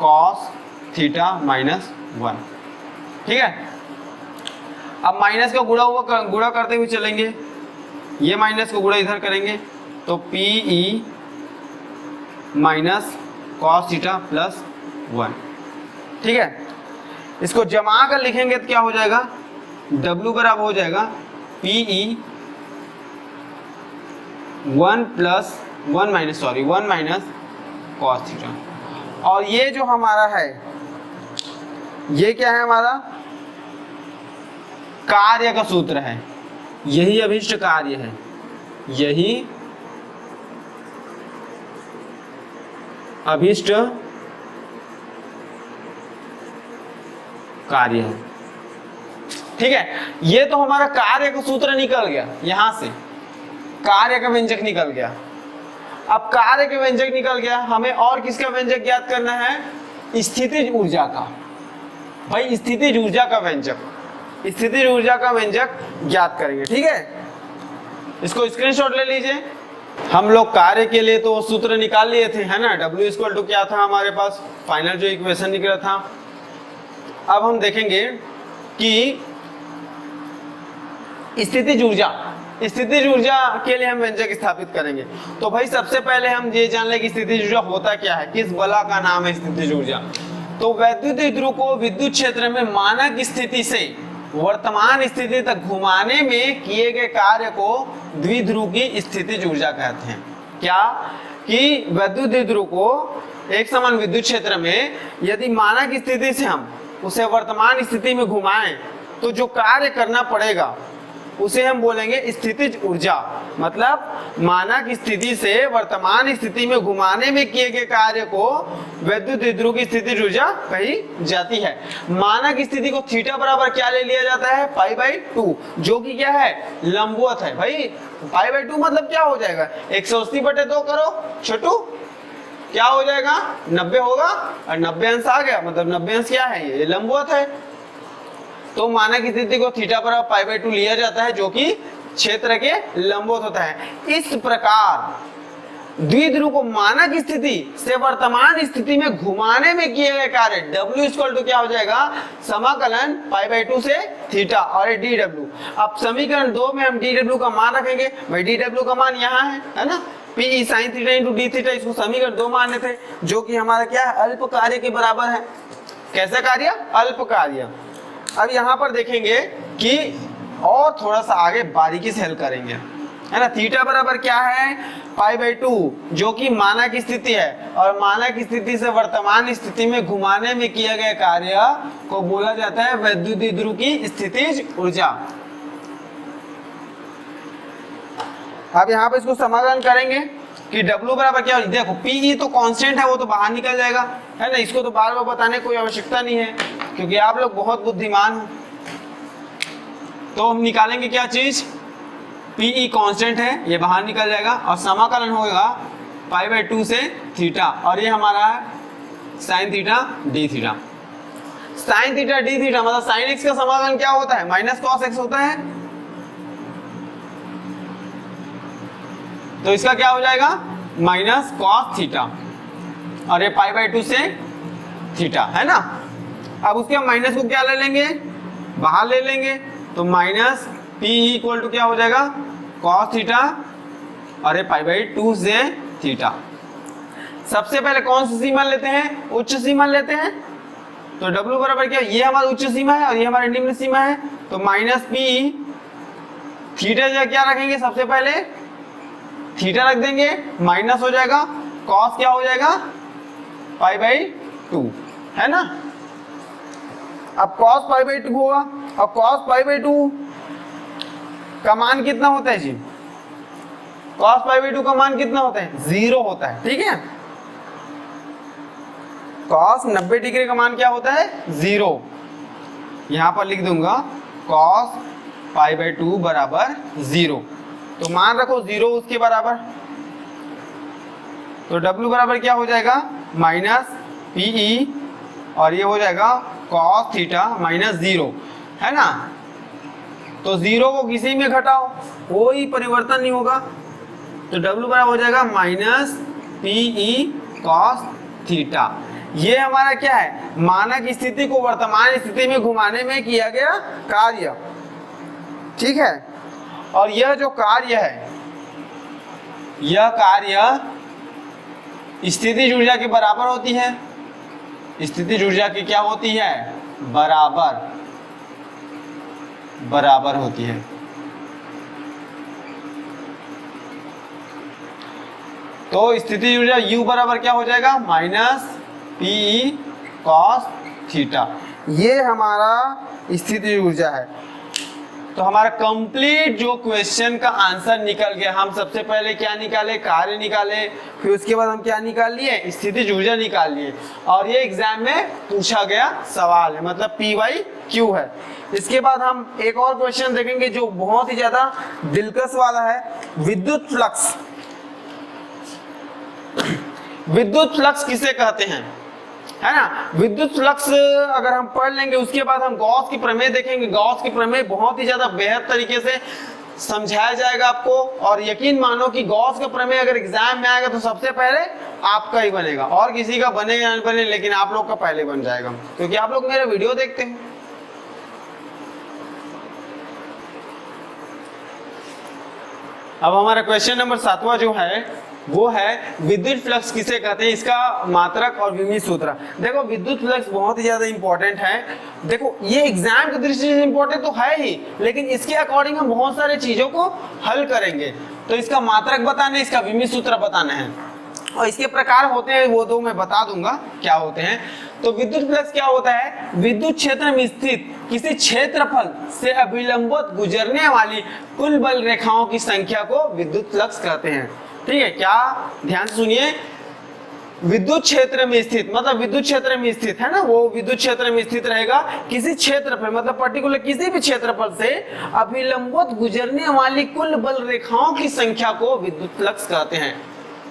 cos theta minus 1। ठीक है, अब माइनस का गुणा करते हुए चलेंगे, ये माइनस को गुणा इधर करेंगे तो P minus cos theta plus 1। ठीक है, इसको जमा कर लिखेंगे तो क्या हो जाएगा? W बराबर हो जाएगा पी 1 माइनस cos थीटा। और ये जो हमारा है, ये क्या है? हमारा कार्य का सूत्र है, यही अभिष्ट कार्य है, यही अभिष्ट कार्य है। ठीक है, ये तो हमारा कार्य का सूत्र निकल गया, यहां से कार्य का व्यंजक निकल गया। अब कार्य का व्यंजक निकल गया, हमें और किसका व्यंजक ज्ञात करना है? स्थितिज ऊर्जा का। भाई स्थितिज ऊर्जा का व्यंजक, स्थितिज ऊर्जा का व्यंजक ज्ञात करेंगे। ठीक है, इसको स्क्रीनशॉट ले लीजिए। हम लोग कार्य के लिए तो सूत्र निकाल लिए थे, है ना? W इक्वल टू क्या था हमारे पास? फाइनल जो इक्वेशन निकला था। अब हम देखेंगे कि स्थितिज ऊर्जा के लिए हम व्यंजक स्थापित करेंगे। तो भाई सबसे पहले हम ये जान लें कि स्थितिज ऊर्जा होता क्या है, किस बला का नाम है स्थितिज ऊर्जा। तो वैद्युत ध्रुव को विद्युत क्षेत्र में मानक स्थिति से वर्तमान स्थिति तक घुमाने में किए गए कार्य को द्विध्रुव की स्थितिज ऊर्जा कहते हैं। क्या कि वैद्युत ध्रुव को एक समान विद्युत क्षेत्र में यदि मानक स्थिति से हम उसे वर्तमान स्थिति में घुमाएं तो जो कार्य करना पड़ेगा उसे हम बोलेंगे स्थितिज ऊर्जा। मतलब मानक स्थिति से वर्तमान स्थिति में घुमाने में किए गए कार्य को वैद्युत ध्रुव की स्थितिज ऊर्जा कही जाती है। मानक स्थिति को थीटा बराबर क्या ले लिया जाता है? π/2, जो कि क्या है? लंबवत है। भाई π/2 मतलब क्या हो जाएगा? 180/2 करो छोटू, क्या हो जाएगा? 90 होगा, और 90 अंश आ गया, मतलब 90 अंश क्या है? ये लंबवत है। तो मानक स्थिति को थीटा बराबर π/2 लिया जाता है, जो कि क्षेत्र के लंबवत होता है। इस प्रकार द्विध्रुव को मानक स्थिति से वर्तमान स्थिति में घुमाने में किए गए कार्य W इक्वल टू क्या हो जाएगा? समाकलन π/2 से थीटा और dW। अब समीकरण 2 में हम dW का मान रखेंगे। भाई dW का मान यहाँ है ना? P sin theta into d theta, इसको समीकरण 2 माने थे, जो कि हमारा क्या है? अल्प कार्य के बराबर है। कैसा कार्य? अल्प कार्य। अब यहाँ पर देखेंगे कि और थोड़ा सा आगे बारीकी से हल करेंगे, है ना? थीटा बराबर क्या है? π/2, जो कि मानक स्थिति है, और मानक स्थिति से वर्तमान स्थिति में घुमाने में किया गया कार्य को बोला जाता है वैद्युत ध्रुव की स्थितिज ऊर्जा। अब यहाँ पे इसको समाधान करेंगे कि W बराबर क्या? देखो Pe तो कांस्टेंट है, वो तो बाहर निकल जाएगा, है ना? इसको तो बार बार बताने की कोई आवश्यकता नहीं है, क्योंकि आप लोग बहुत बुद्धिमान हो। तो हम निकालेंगे क्या चीज? Pe कांस्टेंट है, ये बाहर निकल जाएगा, और समाकलन होगा π/2 से थीटा, और ये हमारा है sine theta D theta. Sine theta D theta मतलब साइन एक्स का समाकलन क्या होता है? माइनस कॉस एक्स होता है। तो इसका क्या हो जाएगा? माइनस कॉस थीटा, और ये π/2 से थीटा, है ना? अब उसके माइनस को क्या ले लेंगे? बाहर ले लेंगे, तो माइनस P इक्वल टू क्या हो जाएगा? कॉस थीटा, और ये π/2 से थीटा। सबसे पहले कौन सी सीमा लेते हैं? उच्च सीमा लेते हैं। तो W बराबर क्या? ये हमारी उच्च सीमा है और ये हमारी निम्न सीमा है। तो माइनस P थीटा जगह क्या रखेंगे? सबसे पहले थीटा रख देंगे, माइनस हो जाएगा, कॉस क्या हो जाएगा? π/2, है ना? अब cos π/2 होगा, और cos π/2 का मान कितना होता है जी? cos π/2 का मान कितना होता है? 0 होता है। ठीक है, cos 90 डिग्री का मान क्या होता है? 0। यहां पर लिख दूंगा cos π/2 बराबर 0। तो मान रखो 0 उसके बराबर, तो W बराबर क्या हो जाएगा? माइनस Pe, और ये हो जाएगा cos थीटा माइनस 0। है ना, तो 0 को किसी में घटाओ, कोई परिवर्तन नहीं होगा, तो W बराबर हो जाएगा माइनस PE cos थीटा। ये हमारा क्या है, मानक स्थिति को वर्तमान स्थिति में घुमाने में किया गया कार्य, ठीक है। और यह जो कार्य है, यह कार्य स्थितिज ऊर्जा के बराबर होती है, स्थितिज ऊर्जा की क्या होती है, बराबर होती है। तो स्थितिज ऊर्जा U बराबर क्या हो जाएगा, माइनस PE cos थीटा। ये हमारा स्थितिज ऊर्जा है। तो हमारा कंप्लीट जो क्वेश्चन का आंसर निकल गया। हम सबसे पहले क्या निकाले, कार्य निकाले, फिर उसके बाद हम क्या निकाल लिए, स्थितिज ऊर्जा निकाल लिए। और ये एग्जाम में पूछा गया सवाल है, मतलब PYQ है। इसके बाद हम एक और क्वेश्चन देखेंगे जो बहुत ही ज्यादा दिलकश वाला है, विद्युत फ्लक्स। विद्युत फ्लक्स किसे कहते हैं, है ना। विद्युत फ्लक्स अगर हम पढ़ लेंगे, उसके बाद हम गॉस की प्रमेय देखेंगे। गॉस की प्रमेय बहुत ही ज्यादा बेहद तरीके से समझाया जाएगा आपको, और यकीन मानो कि गॉस का प्रमेय अगर एग्जाम में आएगा तो सबसे पहले आपका ही बनेगा, और किसी का बने या नहीं बने, लेकिन आप लोग का पहले बन जाएगा, क्योंकि आप लोग मेरा वीडियो देखते हैं। अब हमारा क्वेश्चन नंबर 7वां जो है वो है विद्युत फ्लक्स किसे कहते हैं, इसका मात्रक और विमीय सूत्र। देखो विद्युत फ्लक्स बहुत ही ज्यादा इंपॉर्टेंट है। देखो ये एग्जाम की दृष्टि से इंपॉर्टेंट तो है ही, लेकिन इसके अकॉर्डिंग हम बहुत सारे चीजों को हल करेंगे। तो इसका मात्रक बताना है, इसका विमीय सूत्र बताना है, और इसके प्रकार होते हैं वो दो मैं बता दूंगा क्या होते हैं। तो विद्युत फ्लक्स क्या होता है, विद्युत क्षेत्र में स्थित किसी क्षेत्रफल से अभिलंबित गुजरने वाली कुल बल रेखाओं की संख्या को विद्युत फ्लक्स कहते हैं। ठीक है, क्या ध्यान से सुनिए, विद्युत क्षेत्र में स्थित मतलब विद्युत क्षेत्र में स्थित है ना, वो विद्युत क्षेत्र में स्थित रहेगा किसी क्षेत्रफल मतलब पर्टिकुलर किसी भी क्षेत्रफल से अभिलंबित गुजरने वाली कुल बल रेखाओं की संख्या को विद्युत फ्लक्स कहते हैं।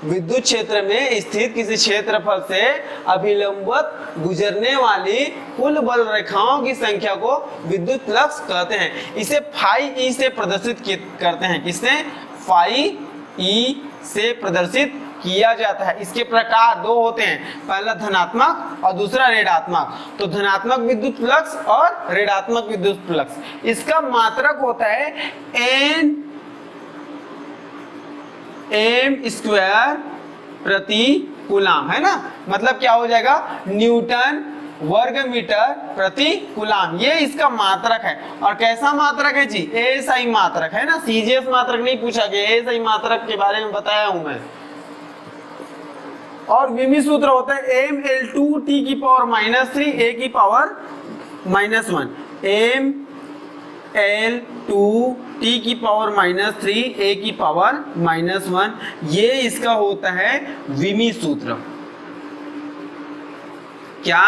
विद्युत क्षेत्र में स्थित किसी क्षेत्रफल से अभिलंबित गुजरने वाली कुल बल रेखाओं की संख्या को विद्युत फ्लक्स कहते हैं। इसे फाई ई से प्रदर्शित करते हैं, किससे, फाई ई से प्रदर्शित किया जाता है। इसके प्रकार दो होते हैं, पहला धनात्मक और दूसरा ऋणात्मक। तो धनात्मक विद्युत फ्लक्स और ऋणात्मक विद्युत फ्लक्स, इसका मात्रक होता है m स्क्वायर प्रति कूलाम, है ना। मतलब क्या हो जाएगा, न्यूटन वर्ग मीटर प्रति कूलाम, ये इसका मात्रक है। और कैसा मात्रक है जी, एएसआई मात्रक है ना, सीजीएस मात्रक नहीं पूछा गया, एएसआई मात्रक के बारे में बताया हूं मैं। और विमीय सूत्र होता है mL2t की पावर -3 a की पावर -1, mL2t की पावर -3 a की पावर -1, ये इसका होता है विमीय सूत्र। क्या,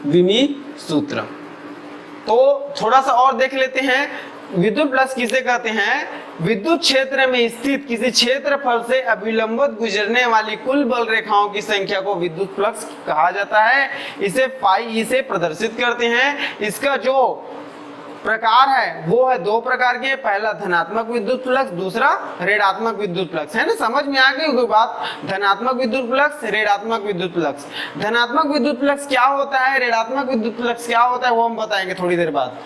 विमीय सूत्र। तो थोड़ा सा और देख लेते हैं, विद्युत फ्लक्स किसे कहते हैं, विद्युत क्षेत्र में स्थित किसी क्षेत्रफल से अभिलंबित गुजरने वाली कुल बल रेखाओं की संख्या को विद्युत फ्लक्स कहा जाता है। इसे फाई ई से प्रदर्शित करते हैं। इसका जो प्रकार है वो है दो प्रकार के, पहला धनात्मक विद्युत फ्लक्स, दूसरा ऋणात्मक विद्युत फ्लक्स, है ना। समझ में आ गई कोई बात, धनात्मक विद्युत फ्लक्स, ऋणात्मक विद्युत फ्लक्स। धनात्मक विद्युत फ्लक्स क्या होता है, ऋणात्मक विद्युत फ्लक्स क्या होता है, वो हम बताएंगे थोड़ी देर बाद।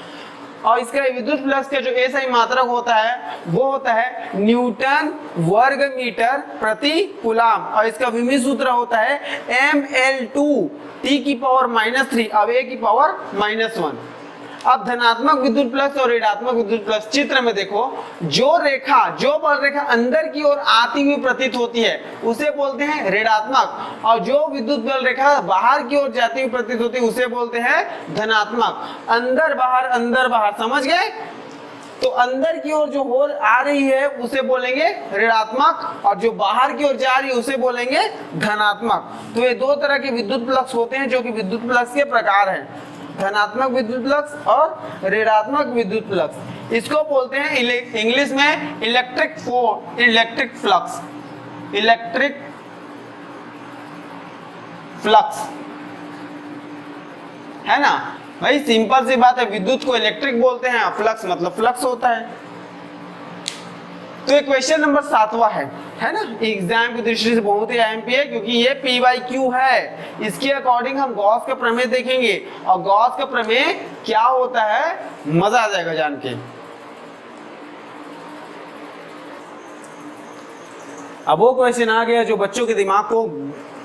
और इसका विद्युत फ्लक्स का जो एसआई मात्रक होता है वो होता है न्यूटन वर्ग मीटर प्रति कूलाम, और इसका विमीय सूत्र होता है mL2t की पावर -3 अब a की पावर -1। अब धनात्मक विद्युत फ्लक्स और ऋणात्मक विद्युत फ्लक्स, चित्र में देखो, जो रेखा, जो बल रेखा अंदर की ओर आती हुई प्रतीत होती है उसे बोलते हैं ऋणात्मक, और जो विद्युत बल रेखा बाहर की ओर जाती हुई प्रतीत होती है उसे बोलते हैं धनात्मक। अंदर बाहर, समझ गए। तो अंदर की ओर जो हो आ रही है उसे बोलेंगे ऋणात्मक, और जो बाहर की ओर जा रही है उसे बोलेंगे धनात्मक। तो ये दो तरह के विद्युत फ्लक्स होते हैं जो कि विद्युत फ्लक्स के प्रकार हैं, धनात्मक विद्युत फ्लक्स और ऋणात्मक विद्युत फ्लक्स। इसको बोलते हैं इंग्लिश में इलेक्ट्रिक फ्लक्स, है ना। भाई सिंपल सी बात है, विद्युत को इलेक्ट्रिक बोलते हैं, फ्लक्स मतलब फ्लक्स होता है। तो ये क्वेश्चन नंबर 7वां है ना, एग्जाम की दृष्टि से बहुत ही अहम है, क्योंकि ये पी बाई क्यू है। इसके अकॉर्डिंग हम गॉस का प्रमेय देखेंगे, और गॉस का प्रमेय क्या होता है मजा आ जाएगा जान के। अब वो क्वेश्चन आ गया जो बच्चों के दिमाग को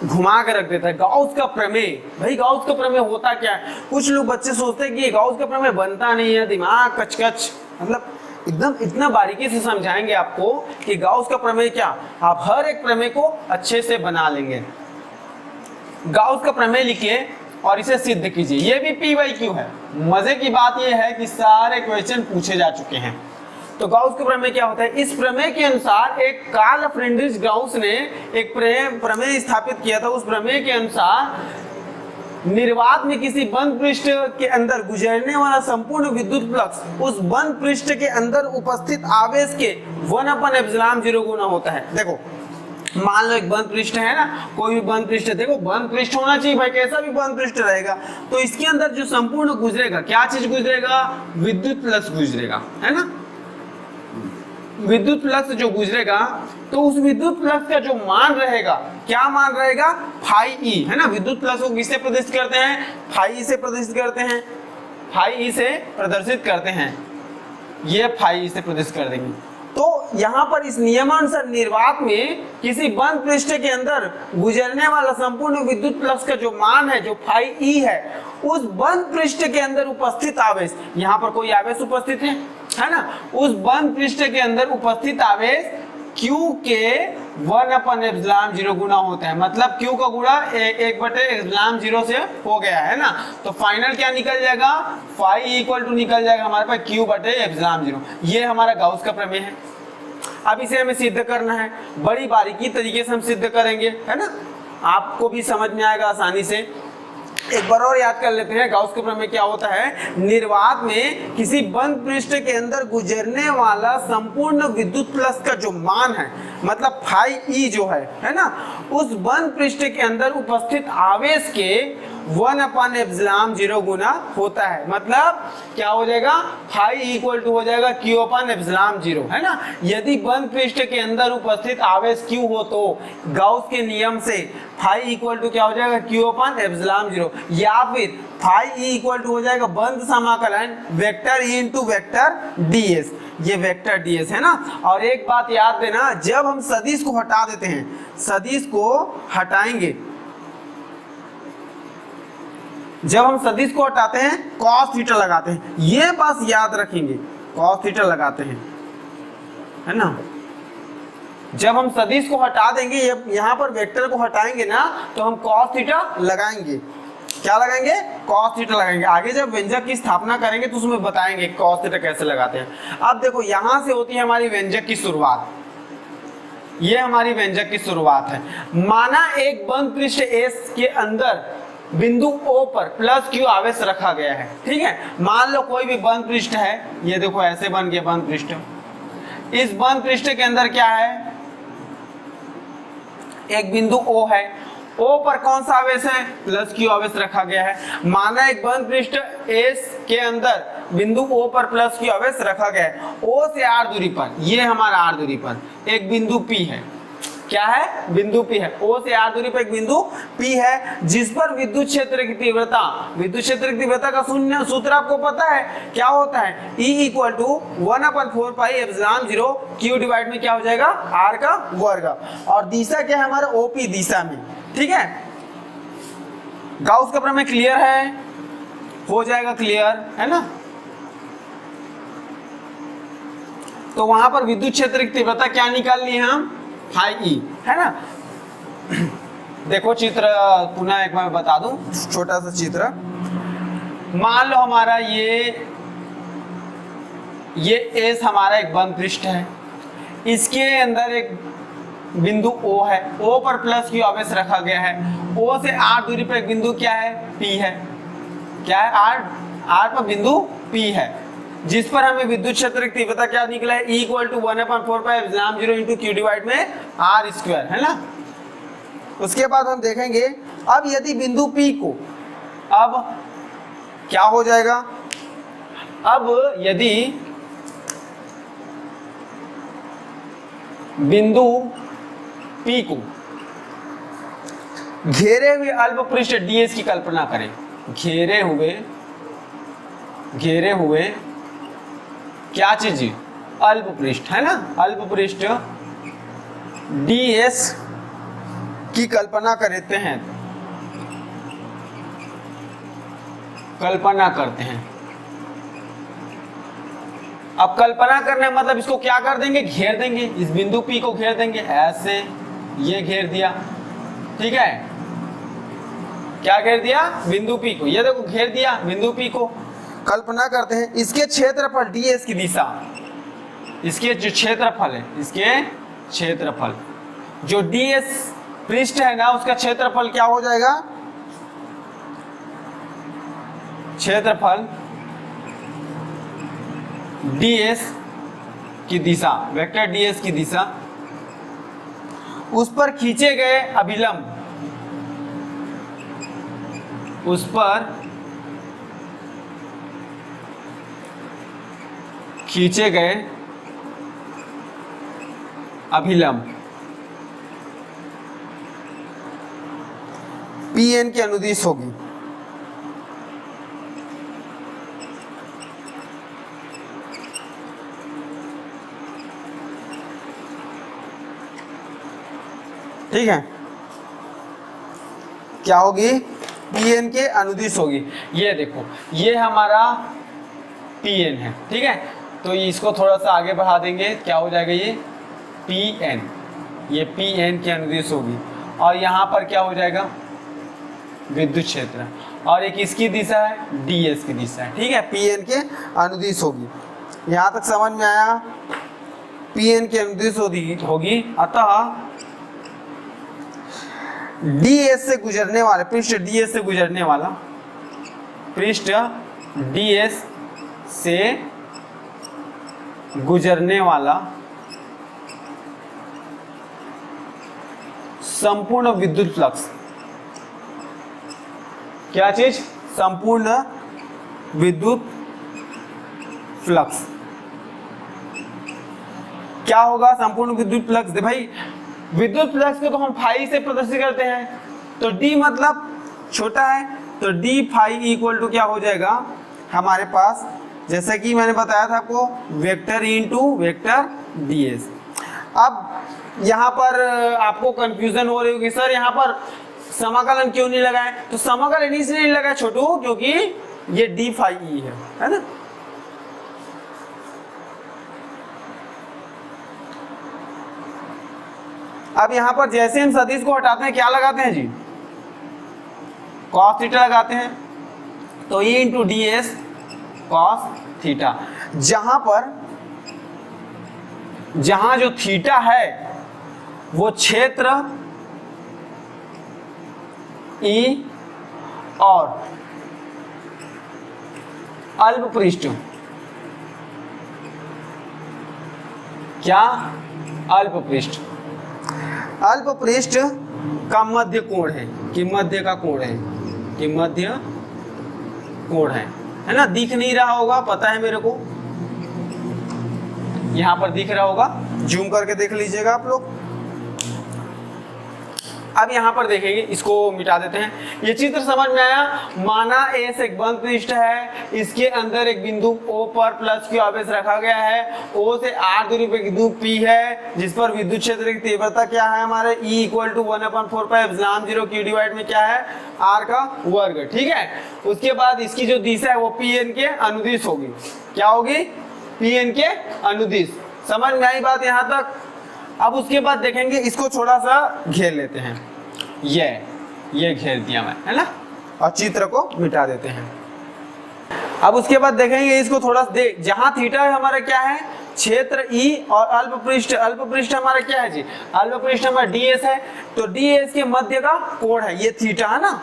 घुमा के रख देता है, गॉस का प्रमेय। भाई गॉस का प्रमेय होता क्या है? कुछ लोग बच्चे सोचते हैं कि गॉस का प्रमेय बनता नहीं है, दिमाग कचकच, मतलब एकदम इतना बारीकी से समझाएंगे आपको कि गॉस का प्रमेय क्या, आप हर एक प्रमेय को अच्छे से बना लेंगे। गॉस का प्रमेय लिखिए और इसे सिद्ध कीजिए, ये भी पी बाई क्यू है। मजे की बात यह है कि सारे क्वेश्चन पूछे जा चुके हैं। तो गॉस का प्रमेय क्या होता है? इस प्रमेय के अनुसार एक कार्ल फ्रेडरिक गॉस ने एक प्रमेय स्थापित किया था। उस प्रमेय के अनुसार निर्वात में किसी बंद पृष्ठ के अंदर गुजरने वाला संपूर्ण विद्युत फ्लक्स उस बंद पृष्ठ के अंदर उपस्थित आवेश के 1/ε0 गुना होता है। देखो मान लो एक बंद पृष्ठ है ना, कोई भी बंद पृष्ठ, देखो बंद पृष्ठ होना चाहिए भाई, कैसा भी बंद पृष्ठ रहेगा, तो इसके अंदर जो संपूर्ण गुजरेगा, क्या चीज गुजरेगा? विद्युत फ्लक्स गुजरेगा, है ना। विद्युत फ्लक्स जो गुजरेगा, तो उस विद्युत फ्लक्स का जो मान रहेगा, क्या मान रहेगा? फाई ई, है ना। विद्युत फ्लक्स को किससे प्रदर्शित करते हैं? फाई ई से प्रदर्शित करते हैं, फाई ई से प्रदर्शित करते हैं, ये फाई ई से प्रदर्शित कर देंगे। तो यहाँ पर इस नियमानुसार निर्वात में किसी बंद पृष्ठ के अंदर गुजरने वाला संपूर्ण विद्युत फ्लक्स का जो मान है, जो फाई ई है, उस बंद पृष्ठ के अंदर उपस्थित आवेश, यहाँ पर कोई आवेश उपस्थित है ना, उस बंद पृष्ठ के अंदर उपस्थित आवेश Q के 1/ε0 गुना होता है। मतलब Q का गुणा 1/ε0 से हो गया है ना, तो फाइनल क्या निकल जाएगा? फाई इक्वल टू निकल जाएगा हमारे पास Q/ε0। ये हमारा गॉस का प्रमेय है। अब इसे हमें सिद्ध करना है, बड़ी बारीकी तरीके से हम सिद्ध करेंगे, है ना, आपको भी समझ में आएगा आसानी से। एक बार और याद कर लेते हैं गॉस के प्रमेय क्या होता है। निर्वात में किसी बंद पृष्ठ के अंदर गुजरने वाला संपूर्ण विद्युत फ्लक्स का जो मान है, मतलब फाई ई जो है ना, उस बंद पृष्ठ के अंदर उपस्थित आवेश के 1/ε0 गुना होता है। मतलब क्या हो जाएगा? फाई इक्वल टू हो जाएगा Q/ε0, है ना। यदि बंद पृष्ठ के अंदर उपस्थित आवेश Q हो तो गॉस के नियम से फाई इक्वल टू क्या हो जाएगा? Q/ε0, या फिर फाई ई इक्वल टू हो जाएगा बंद समाकलन vector E into vector ds, ये वेक्टर ds है ना। और एक बात याद देना, जब हम सदिश को हटा देते हैं, सदिश को हटाएंगे, जब हम सदिश को हटाते हैं cos थीटा लगाते हैं, ये बस याद रखेंगे, cos थीटा लगाते हैं, है ना। जब हम सदिश को हटा देंगे, यहाँ पर वेक्टर को हटाएंगे ना, तो हम cos थीटा लगाएंगे। क्या लगाएंगे? cos थीटा लगाएंगे। आगे जब व्यंजक की स्थापना करेंगे तो उसमें बताएंगे cos थीटा कैसे लगाते हैं। अब देखो यहाँ से होती है हमारी व्यंजक की शुरुआत, ये हमारी व्यंजक की शुरुआत है। माना एक बंद पृष्ठ S के अंदर बिंदु O पर प्लस Q आवेश रखा गया है, ठीक है। मान लो कोई भी बंद पृष्ठ है, ये देखो ऐसे बन गया बंद पृष्ठ। इस बंद पृष्ठ के अंदर क्या है? एक बिंदु O है, O पर कौन सा आवेश है? प्लस Q आवेश रखा गया है। माना एक बंद पृष्ठ S के अंदर बिंदु O पर प्लस Q आवेश रखा गया है। O से R दूरी पर, ये हमारा R दूरी पर एक बिंदु P है। क्या है? बिंदु P है। O से R दूरी पर एक बिंदु P है, जिस पर विद्युत क्षेत्र की तीव्रता, विद्युत क्षेत्र की तीव्रता का शून्य सूत्र आपको पता है, क्या होता है? E equal to 1/4πε0 Q divide में क्या हो जाएगा? R का वर्ग। और दिशा क्या है हमारा? OP दिशा में, ठीक है। गॉस का प्रमेय क्लियर है? हो जाएगा क्लियर, है ना। तो वहां पर विद्युत क्षेत्र की तीव्रता क्या निकालनी है हम? फाई ई, है ना। देखो चित्र पुनः एक बार बता दूं, छोटा सा चित्र। मान लो हमारा ये एस हमारा एक बंद पृष्ठ है, इसके अंदर एक बिंदु O है, O पर प्लस Q आवेश रखा गया है। O से R दूरी पर एक बिंदु क्या है? P है। क्या है? R पर बिंदु P है, जिस पर हमें विद्युत क्षेत्र की तीव्रता क्या निकला है? E equal to 1/4πε0 into Q divide में R स्क्वायर, है ना। उसके बाद हम देखेंगे अब यदि बिंदु P को, अब क्या हो जाएगा? अब यदि बिंदु P को घेरे हुए अल्प पृष्ठ ds की कल्पना करें। घेरे हुए क्या चीज? अल्प पृष्ठ है ना, अल्प पृष्ठ ds की कल्पना करते हैं, कल्पना करते हैं। अब कल्पना करने मतलब इसको क्या कर देंगे? घेर देंगे, इस बिंदु P को घेर देंगे ऐसे, ये घेर दिया, ठीक है। क्या घेर दिया? बिंदु P को, ये देखो घेर दिया बिंदु P को। कल्पना करते हैं इसके क्षेत्रफल ds की दिशा, इसके जो क्षेत्रफल है, इसके क्षेत्रफल जो ds पृष्ठ है ना, उसका क्षेत्रफल क्या हो जाएगा? क्षेत्रफल ds की दिशा, वेक्टर ds की दिशा, उस पर खींचे गए अभिलंब, उस पर खींचे गए अभिलंब Pn की अनुदिश होगी। ठीक है, क्या होगी? Pn के अनुदिश होगी। ये देखो, ये हमारा Pn है, ठीक है। तो इसको थोड़ा सा आगे बढ़ा देंगे, क्या हो जाएगा? ये Pn, ये Pn की अनुदिश होगी। और यहाँ पर क्या हो जाएगा? विद्युत क्षेत्र। और एक इसकी दिशा है, ds की दिशा है, ठीक है। Pn के अनुदिश होगी। यहाँ तक समझ में आया? Pn की अनुदिश होगी, अतः ds से गुजरने वाला पृष्ठ, ds से गुजरने वाला पृष्ठ, ds से गुजरने वाला संपूर्ण विद्युत फ्लक्स, क्या चीज? संपूर्ण विद्युत फ्लक्स। क्या होगा संपूर्ण विद्युत फ्लक्स? भाई विद्युत फ्लक्स को तो हम फाई से प्रदर्शित करते हैं, तो d मतलब छोटा है, तो d फाई इक्वल टू क्या हो जाएगा हमारे पास? जैसे कि मैंने बताया था आपको, वेक्टर इनटू वेक्टर ds। अब यहाँ पर आपको कंफ्यूजन हो रही होगी, सर यहाँ पर समाकलन क्यों नहीं लगाए? तो समाकलन इसलिए नहीं लगाए छोटू, क्योंकि ये d फाई ई है ना। अब यहां पर जैसे हम सदिश को हटाते हैं, क्या लगाते हैं जी? cos थीटा लगाते हैं। तो e into D S cos theta, जहां जो थीटा है वो क्षेत्र E और अल्प पृष्ठ, क्या? अल्प पृष्ठ, अल्प पृष्ठ का मध्य कोण है, कि मध्य का कोण है, कि मध्य कोण है ना। दिख नहीं रहा होगा, पता है मेरे को, यहां पर दिख रहा होगा, जूम करके देख लीजिएगा आप लोग। अब यहाँ पर देखेंगे, इसको मिटा देते हैं। ये चित्र समझ में आया? माना S एक बंद पृष्ठ है, इसके अंदर एक बिंदु O पर प्लस Q आवेश रखा गया है। O से R दूरी पे बिंदु P है, जिस पर विद्युत क्षेत्र की तीव्रता क्या है हमारे? E equal to 1/4πε0 Q divide में क्या है? R का वर्ग, ठीक है। उसके बाद इसकी जो दिशा है वो Pn के अनुदिश होगी। क्या होगी? Pn के अनुदिश। समझ में आई बात यहाँ तक? अब उसके बाद देखेंगे, इसको थोड़ा सा घेर लेते हैं, ये घेर दिया मैं, है ना, और चित्र को मिटा देते हैं। अब उसके बाद देखेंगे, इसको थोड़ा देख, जहां थीटा है हमारा क्या है? क्षेत्र E और अल्प पृष्ठ हमारा क्या है जी? अल्प पृष्ठ हमारा ds है, तो ds के मध्य का कोण है, ये थीटा है ना।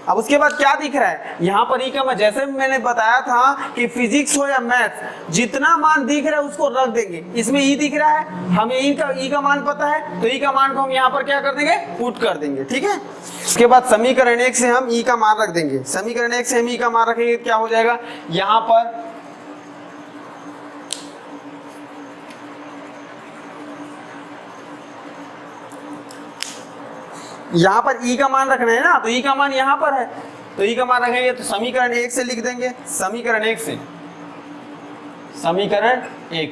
अब उसके बाद क्या दिख रहा है यहाँ पर? ई का, जैसे मैंने बताया था कि फिजिक्स हो या मैथ, जितना मान दिख रहा है उसको रख देंगे। इसमें ई दिख रहा है, हमें ई का मान पता है, तो ई का मान को हम यहाँ पर क्या कर देंगे? पुट कर देंगे, ठीक है। उसके बाद समीकरण 1 से हम ई का मान रख देंगे। समीकरण 1 से हम ई का मान रखेंगे, क्या हो जाएगा, यहां पर ई का मान रखना है ना, तो ई का मान यहां पर है, तो ई का मान रखेंगे तो समीकरण 1 से लिख देंगे। समीकरण 1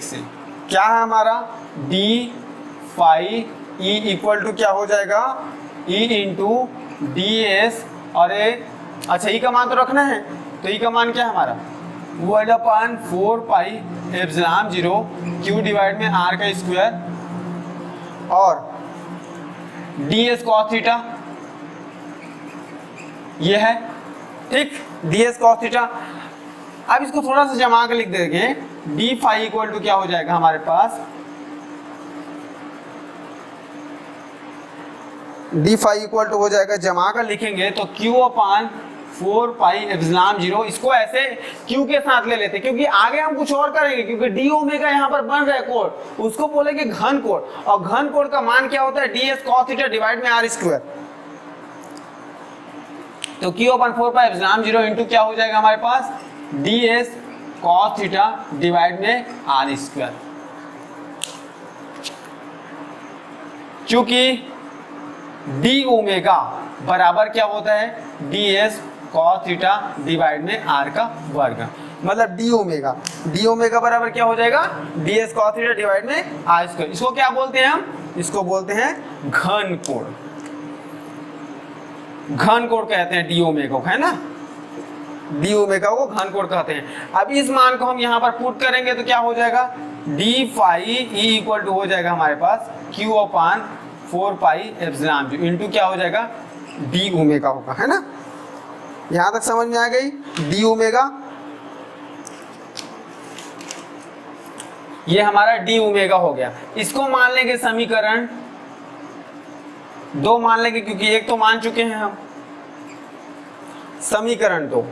से क्या है हमारा, d phi E equal to क्या हो जाएगा, ई इंटू डी एस, और अच्छा ई का मान तो रखना है, तो ई का मान क्या है हमारा 1/4 पाई एप्सिलॉन 0 क्यू डिवाइड में आर का स्क्वायर, और डी एस कॉस थीटा ये है, ठीक, डी एस कॉस थीटा। अब इसको थोड़ा सा जमा कर लिख देंगे, डी फाई इक्वल टू क्या हो जाएगा हमारे पास, डी फाई इक्वल टू हो जाएगा, जमा कर लिखेंगे तो Q/4 पाई एप्सिलॉन 0, इसको ऐसे Q के साथ ले लेते क्योंकि आगे हम कुछ और करेंगे, क्योंकि डी ओमेगा यहाँ पर बन रहा है कोण, उसको बोलेंगे घन कोण, और घन कोण का मान क्या होता है, D S cos theta divide में आर स्क्वायर। तो Q/4 पाई एप्सिलॉन 0 इंटू क्या हो जाएगा हमारे पास, D S cos theta divide में आर स्क्वायर। चूंकि डी ओमेगा बराबर क्या होता है, D S cos theta divide में आर का वर्ग, मतलब डी ओमेगा बराबर क्या हो जाएगा, D S cos theta divide में आर स्क्वायर। इसको क्या बोलते हैं हम, इसको बोलते हैं घन कोण, घन कोण कहते हैं डी ओमेगा को, है ना, डी ओमेगा को घन कोण कहते हैं। अब इस मान को हम यहाँ पर पुट करेंगे तो क्या हो जाएगा, d phi E equal to हो जाएगा हमारे पास Q/4 पाई एप्सिलॉन 0 इंटू क्या हो जाएगा, डी ओमेगा होगा, है ना, यहां तक समझ में आ गई, डी ओमेगा, ये हमारा डी ओमेगा हो गया। इसको मान लेंगे समीकरण 2 मान लेंगे, क्योंकि एक तो मान चुके हैं हम, समीकरण 2।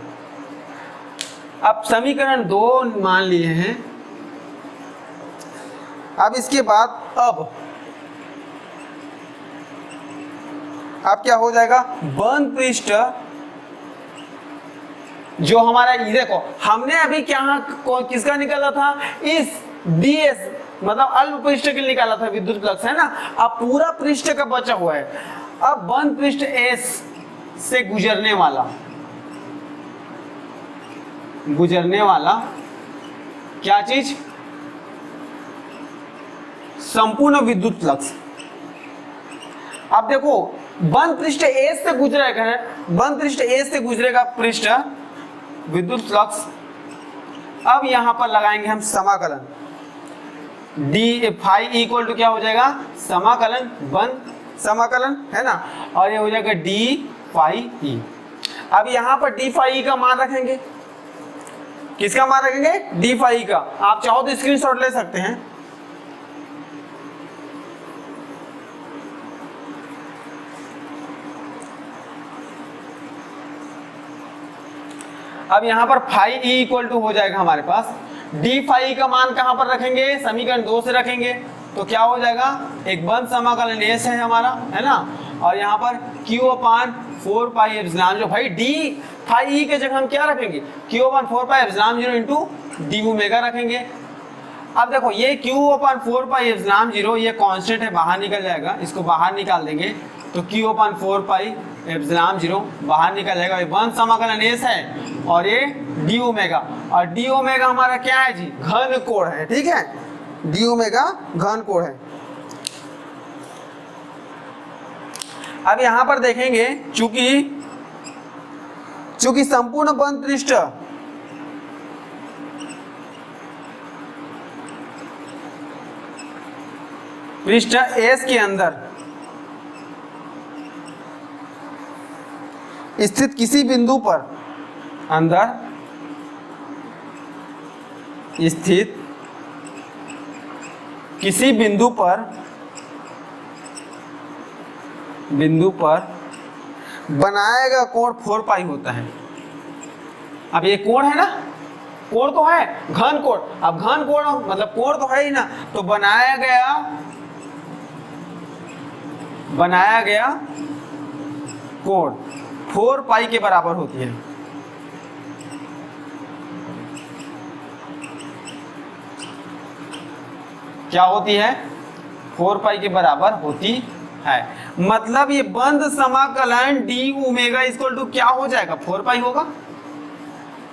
अब समीकरण 2 मान लिए हैं, अब इसके बाद अब क्या हो जाएगा, बंद पृष्ठ जो हमारा, ये देखो हमने अभी क्या किसका निकाला था, इस ds मतलब अल्प पृष्ठ के लिए निकाला था विद्युत फ्लक्स, है ना। अब पूरा पृष्ठ का बचा हुआ है, अब बंद पृष्ठ S से गुजरने वाला क्या चीज, संपूर्ण विद्युत फ्लक्स। अब देखो बंद पृष्ठ A से गुजरेगा, बंद पृष्ठ A से गुजरेगा पृष्ठ विद्युत फ्लक्स। अब यहां पर लगाएंगे हम समाकलन, डी फाई इक्वल टू क्या हो जाएगा, समाकलन बंद समाकलन, है ना, और ये हो जाएगा डी फाई ई। अब यहां पर डी फाई ई का मान रखेंगे, किसका मान रखेंगे, डी फाई का। आप चाहो तो स्क्रीनशॉट ले सकते हैं। अब यहां पर फाई ई इक्वल टू हो जाएगा हमारे पास, डी फाई का मान कहां पर रखेंगे, समीकरण 2 से रखेंगे, तो क्या हो जाएगा, एक बंद समाकलन एस है हमारा, है ना, और यहाँ पर Q/4 पाई एप्सिलॉन 0, भाई डी फाई ई के जगह हम क्या रखेंगे, Q/4 pi epsilon 0 into D omega रखेंगे। अब देखो ये Q/4 पाई एप्सिलॉन 0 ये कांस्टेंट है, बाहर निकल जाएगा, इसको बाहर निकाल देंगे तो Q/4 पाई एप्सिलॉन 0 बाहर निकल जाएगा, ये बंद समाकलन एस है, और ये डी ओमेगा, और डी ओमेगा हमारा क्या है जी, घन कोण है, ठीक है, डी ओमेगा घन कोण है। अब यहां पर देखेंगे, चूंकि संपूर्ण बंद पृष्ठ एस के अंदर स्थित किसी बिंदु पर, अंदर स्थित किसी बिंदु पर बनाया गया कोण 4 पाई होता है। अब ये कोण है ना, कोण तो है, घन कोण, अब घन कोण मतलब कोण तो है ही ना, तो बनाया गया कोण 4 पाई के बराबर होती है। क्या होती है? 4 पाई के बराबर होती है। मतलब ये बंद समाकलन डी ओमेगा इक्वल टू क्या हो जाएगा? 4 पाई होगा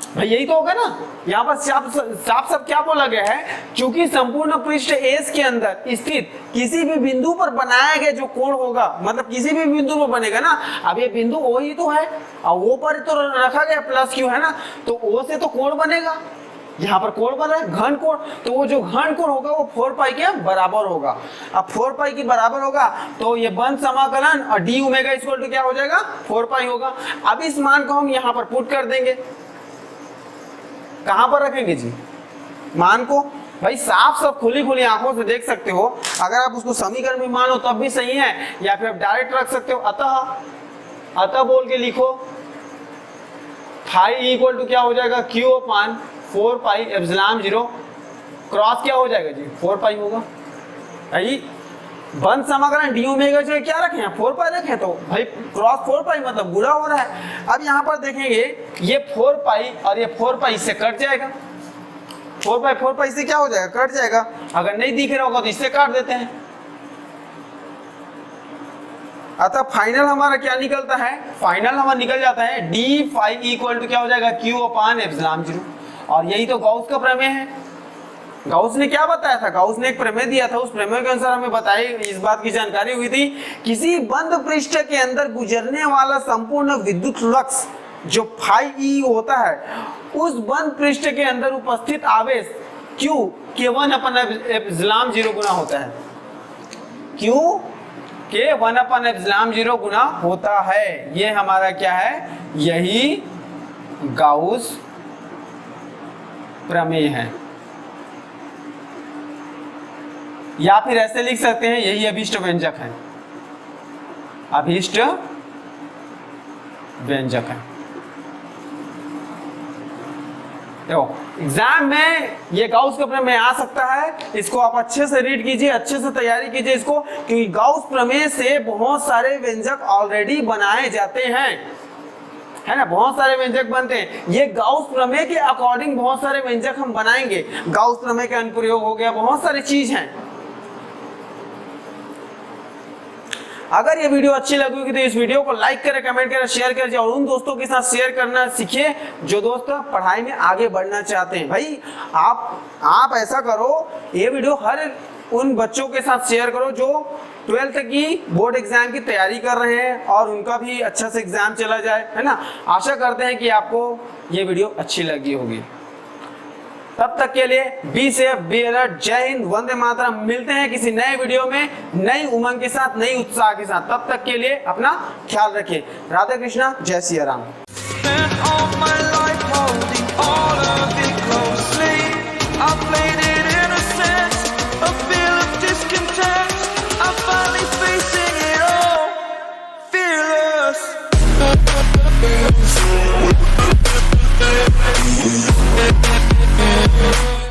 भाई, यही तो होगा ना। यहाँ पर साफ साफ क्या बोला गया है? क्योंकि संपूर्ण पृष्ठ एस के अंदर स्थित किसी भी बिंदु पर बनाया गया जो कोण होगा, मतलब किसी भी बिंदु पर बनेगा ना। अब ये बिंदु ओ ही तो है और वो पर तो रखा गया प्लस क्यू है ना, तो ओ से तो कोण बनेगा। यहाँ पर कोण बन रहा है घन कोण, तो वो जो घन कोण होगा वो 4 पाई के बराबर होगा। अब 4 पाई के बराबर होगा तो ये बंद समाकलन और डी ओमेगा इक्वल टू क्या हो जाएगा? 4 पाई होगा। अब इस मान को हम यहाँ पर पुट कर देंगे। कहां पर रखेंगे जी मान को? भाई साफ साफ खुली खुली आंखों से देख सकते हो। अगर आप उसको समीकरण में मानो तब भी सही है, या फिर आप डायरेक्ट रख सकते हो। अतः बोल के लिखो फाई इक्वल टू क्या हो जाएगा? क्यू अपान 4 पाई एप्सिलॉन 0 क्रॉस क्या हो जाएगा जी? 4 पाई होगा। भाई बंद समाकलन डी ओमेगा जो क्या रखे हैं? 4 पाई रखे, तो भाई क्रॉस 4 पाई मतलब गुणा हो रहा है। अब यहाँ पर देखेंगे ये 4 पाई और ये 4 पाई से कट जाएगा। 4 पाई से क्या हो जाएगा? कट जाएगा। अगर नहीं दिख रहा होगा तो इससे काट देते हैं। अतः फाइनल हमारा क्या निकलता है? फाइनल हमारा निकल जाता है डी फाई इक्वल टू क्या हो जाएगा? क्यू अपान एप्सिलॉन 0। और यही तो गॉस का प्रमेय है। गाउस ने क्या बताया था? गाउस ने एक प्रमेय दिया था, उस प्रमेय के अनुसार हमें बताई इस बात की जानकारी हुई थी, किसी बंद पृष्ठ के अंदर गुजरने वाला संपूर्ण विद्युत फ्लक्स जो फाई ई होता है, उस बंद पृष्ठ के अंदर उपस्थित आवेश क्यू के 1 अपन एप्सिलॉन 0 गुना होता है। क्यू के 1 अपन एप्सिलॉन 0 गुना होता है। ये हमारा क्या है? यही गाउस प्रमेय है। या फिर ऐसे लिख सकते हैं यही अभीष्ट व्यंजक है। अभीष्ट व्यंजक है। देखो एग्जाम में ये गाउस का प्रमेय आ सकता है, इसको आप अच्छे से रीड कीजिए, अच्छे से तैयारी कीजिए इसको, क्योंकि गाउस प्रमेय से बहुत सारे व्यंजक ऑलरेडी बनाए जाते हैं, है ना। बहुत सारे व्यंजक बनते हैं। ये गाउस प्रमेय के अकॉर्डिंग बहुत सारे व्यंजक हम बनाएंगे। गाउस प्रमेय का अनुप्रयोग हो गया, बहुत सारी चीज हैं। अगर ये वीडियो अच्छी लगी होगी तो इस वीडियो को लाइक करें, कमेंट करें, शेयर करें और उन दोस्तों के साथ शेयर करना सीखिए जो दोस्त पढ़ाई में आगे बढ़ना चाहते हैं। भाई आप ऐसा करो, ये वीडियो हर उन बच्चों के साथ शेयर करो जो 12th की बोर्ड एग्जाम की तैयारी कर रहे हैं और उनका भी अच्छा से एग्जाम चला जाए, है ना। आशा करते हैं कि आपको ये वीडियो अच्छी लगी होगी। तब तक के लिए बी सेफ, बी अलर्ट। जय हिंद, वंदे मातरम। मिलते हैं किसी नए वीडियो में नई उमंग के साथ, नई उत्साह के साथ। तब तक के लिए अपना ख्याल रखिए। राधे कृष्णा, जय Siya Ram. We'll be right back.